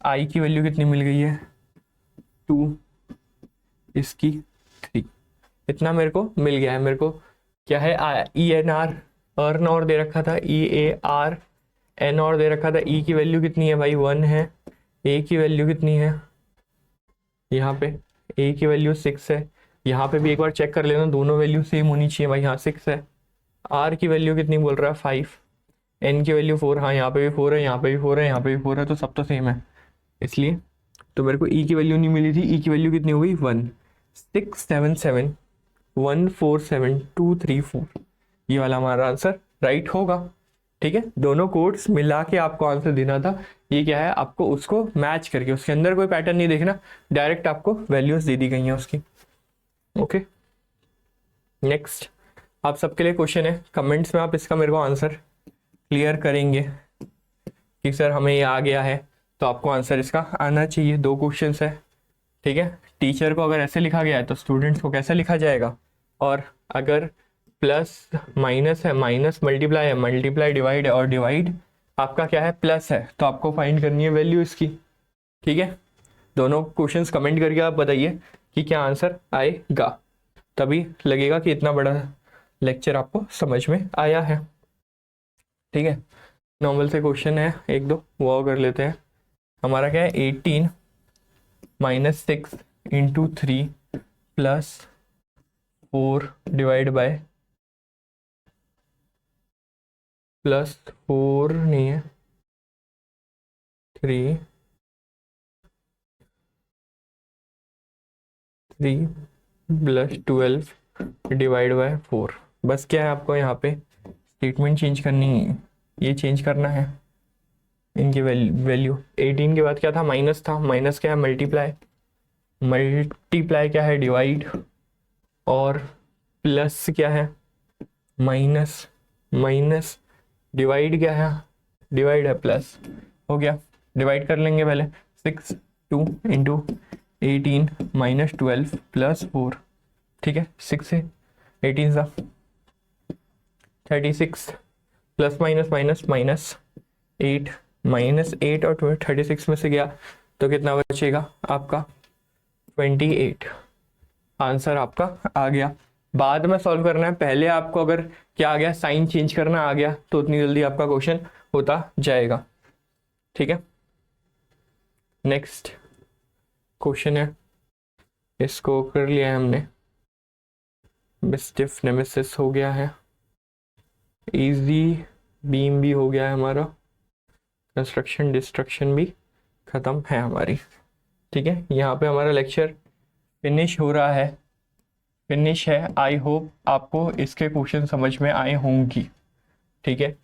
आई की वैल्यू कितनी मिल गई है? 2, इसकी 3। इतना मेरे को मिल गया है। मेरे को क्या है? ENR, अर्न और दे रखा था, EAR, एन और दे रखा था। ई की वैल्यू कितनी है भाई? 1 है। ए की वैल्यू कितनी है? यहाँ पे ए की वैल्यू 6 है। यहाँ पे भी एक बार चेक कर लेना, दोनों वैल्यू सेम होनी चाहिए भाई। यहाँ 6 है। आर की वैल्यू कितनी बोल रहा है? 5। एन की वैल्यू 4, हाँ यहाँ पे भी 4 है, यहाँ पे भी 4 है, यहाँ पे भी 4 है, तो सब तो सेम है, इसलिए तो मेरे को ई की वैल्यू नहीं मिली थी। ई की वैल्यू कितनी हो गई? 1 6 7 7 1 4 7 2 3 4, ये वाला हमारा आंसर राइट होगा। ठीक है, दोनों कोड्स मिला के आपको आंसर देना था। ये क्या है? आपको उसको मैच करके, उसके अंदर कोई पैटर्न नहीं देखना, डायरेक्ट आपको वैल्यूज दे दी गई हैं उसकी। ओके, नेक्स्ट आप सबके लिए क्वेश्चन है, कमेंट्स में आप इसका मेरे को आंसर क्लियर करेंगे कि सर हमें ये आ गया है, तो आपको आंसर इसका आना चाहिए। 2 क्वेश्चन है। ठीक है, टीचर को अगर ऐसे लिखा गया है तो स्टूडेंट्स को कैसे लिखा जाएगा, और अगर प्लस माइनस है, माइनस मल्टीप्लाई है, मल्टीप्लाई डिवाइड है, और डिवाइड आपका क्या है? प्लस है, तो आपको फाइंड करनी है वैल्यू इसकी। ठीक है, दोनों क्वेश्चंस कमेंट करके आप बताइए कि क्या आंसर आएगा, तभी लगेगा कि इतना बड़ा लेक्चर आपको समझ में आया है। ठीक है, नॉर्मल से क्वेश्चन है 1-2 वो कर लेते हैं। हमारा क्या है? 18 - 6 × 3 + 4 डिवाइड बाय +4 नहीं है, 3 + 12 डिवाइड बाय 4। बस क्या है आपको यहाँ पे स्टेटमेंट चेंज करनी है, ये चेंज करना है इनकी वैल्यू। 18 के बाद क्या था? माइनस था, माइनस क्या है? मल्टीप्लाई, मल्टीप्लाई क्या है? डिवाइड, और प्लस क्या है? माइनस, माइनस डिवाइड क्या है? डिवाइड है, प्लस हो गया। डिवाइड कर लेंगे पहले, 6 2 × 18 - 12 + 4। ठीक है, 6 से 18 सा 36, प्लस माइनस माइनस माइनस 8, -8 और 36 में से गया तो कितना बचेगा आपका? 28। आंसर आपका आ गया। बाद में सॉल्व करना है, पहले आपको अगर क्या आ गया? साइन चेंज करना आ गया, तो उतनी जल्दी आपका क्वेश्चन होता जाएगा। ठीक है, नेक्स्ट क्वेश्चन है, इसको कर लिया है हमने, स्टिफ नेमेसिस हो गया है, इजी बीम भी हो गया है हमारा, कंस्ट्रक्शन डिस्ट्रक्शन भी खत्म है हमारी। ठीक है, यहाँ पे हमारा लेक्चर फिनिश हो रहा है, फिनिश है। आई होप आपको इसके क्वेश्चन समझ में आए होंगी। ठीक है,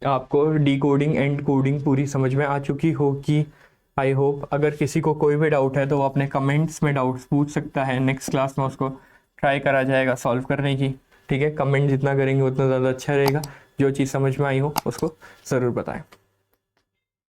आपको डिकोडिंग एंड कोडिंग पूरी समझ में आ चुकी होगी। आई होप अगर किसी को कोई भी डाउट है तो वो अपने कमेंट्स में डाउट्स पूछ सकता है, नेक्स्ट क्लास में उसको ट्राई करा जाएगा सॉल्व करने की। ठीक है, कमेंट जितना करेंगे उतना ज़्यादा अच्छा रहेगा। जो चीज़ समझ में आई हो उसको ज़रूर बताएं।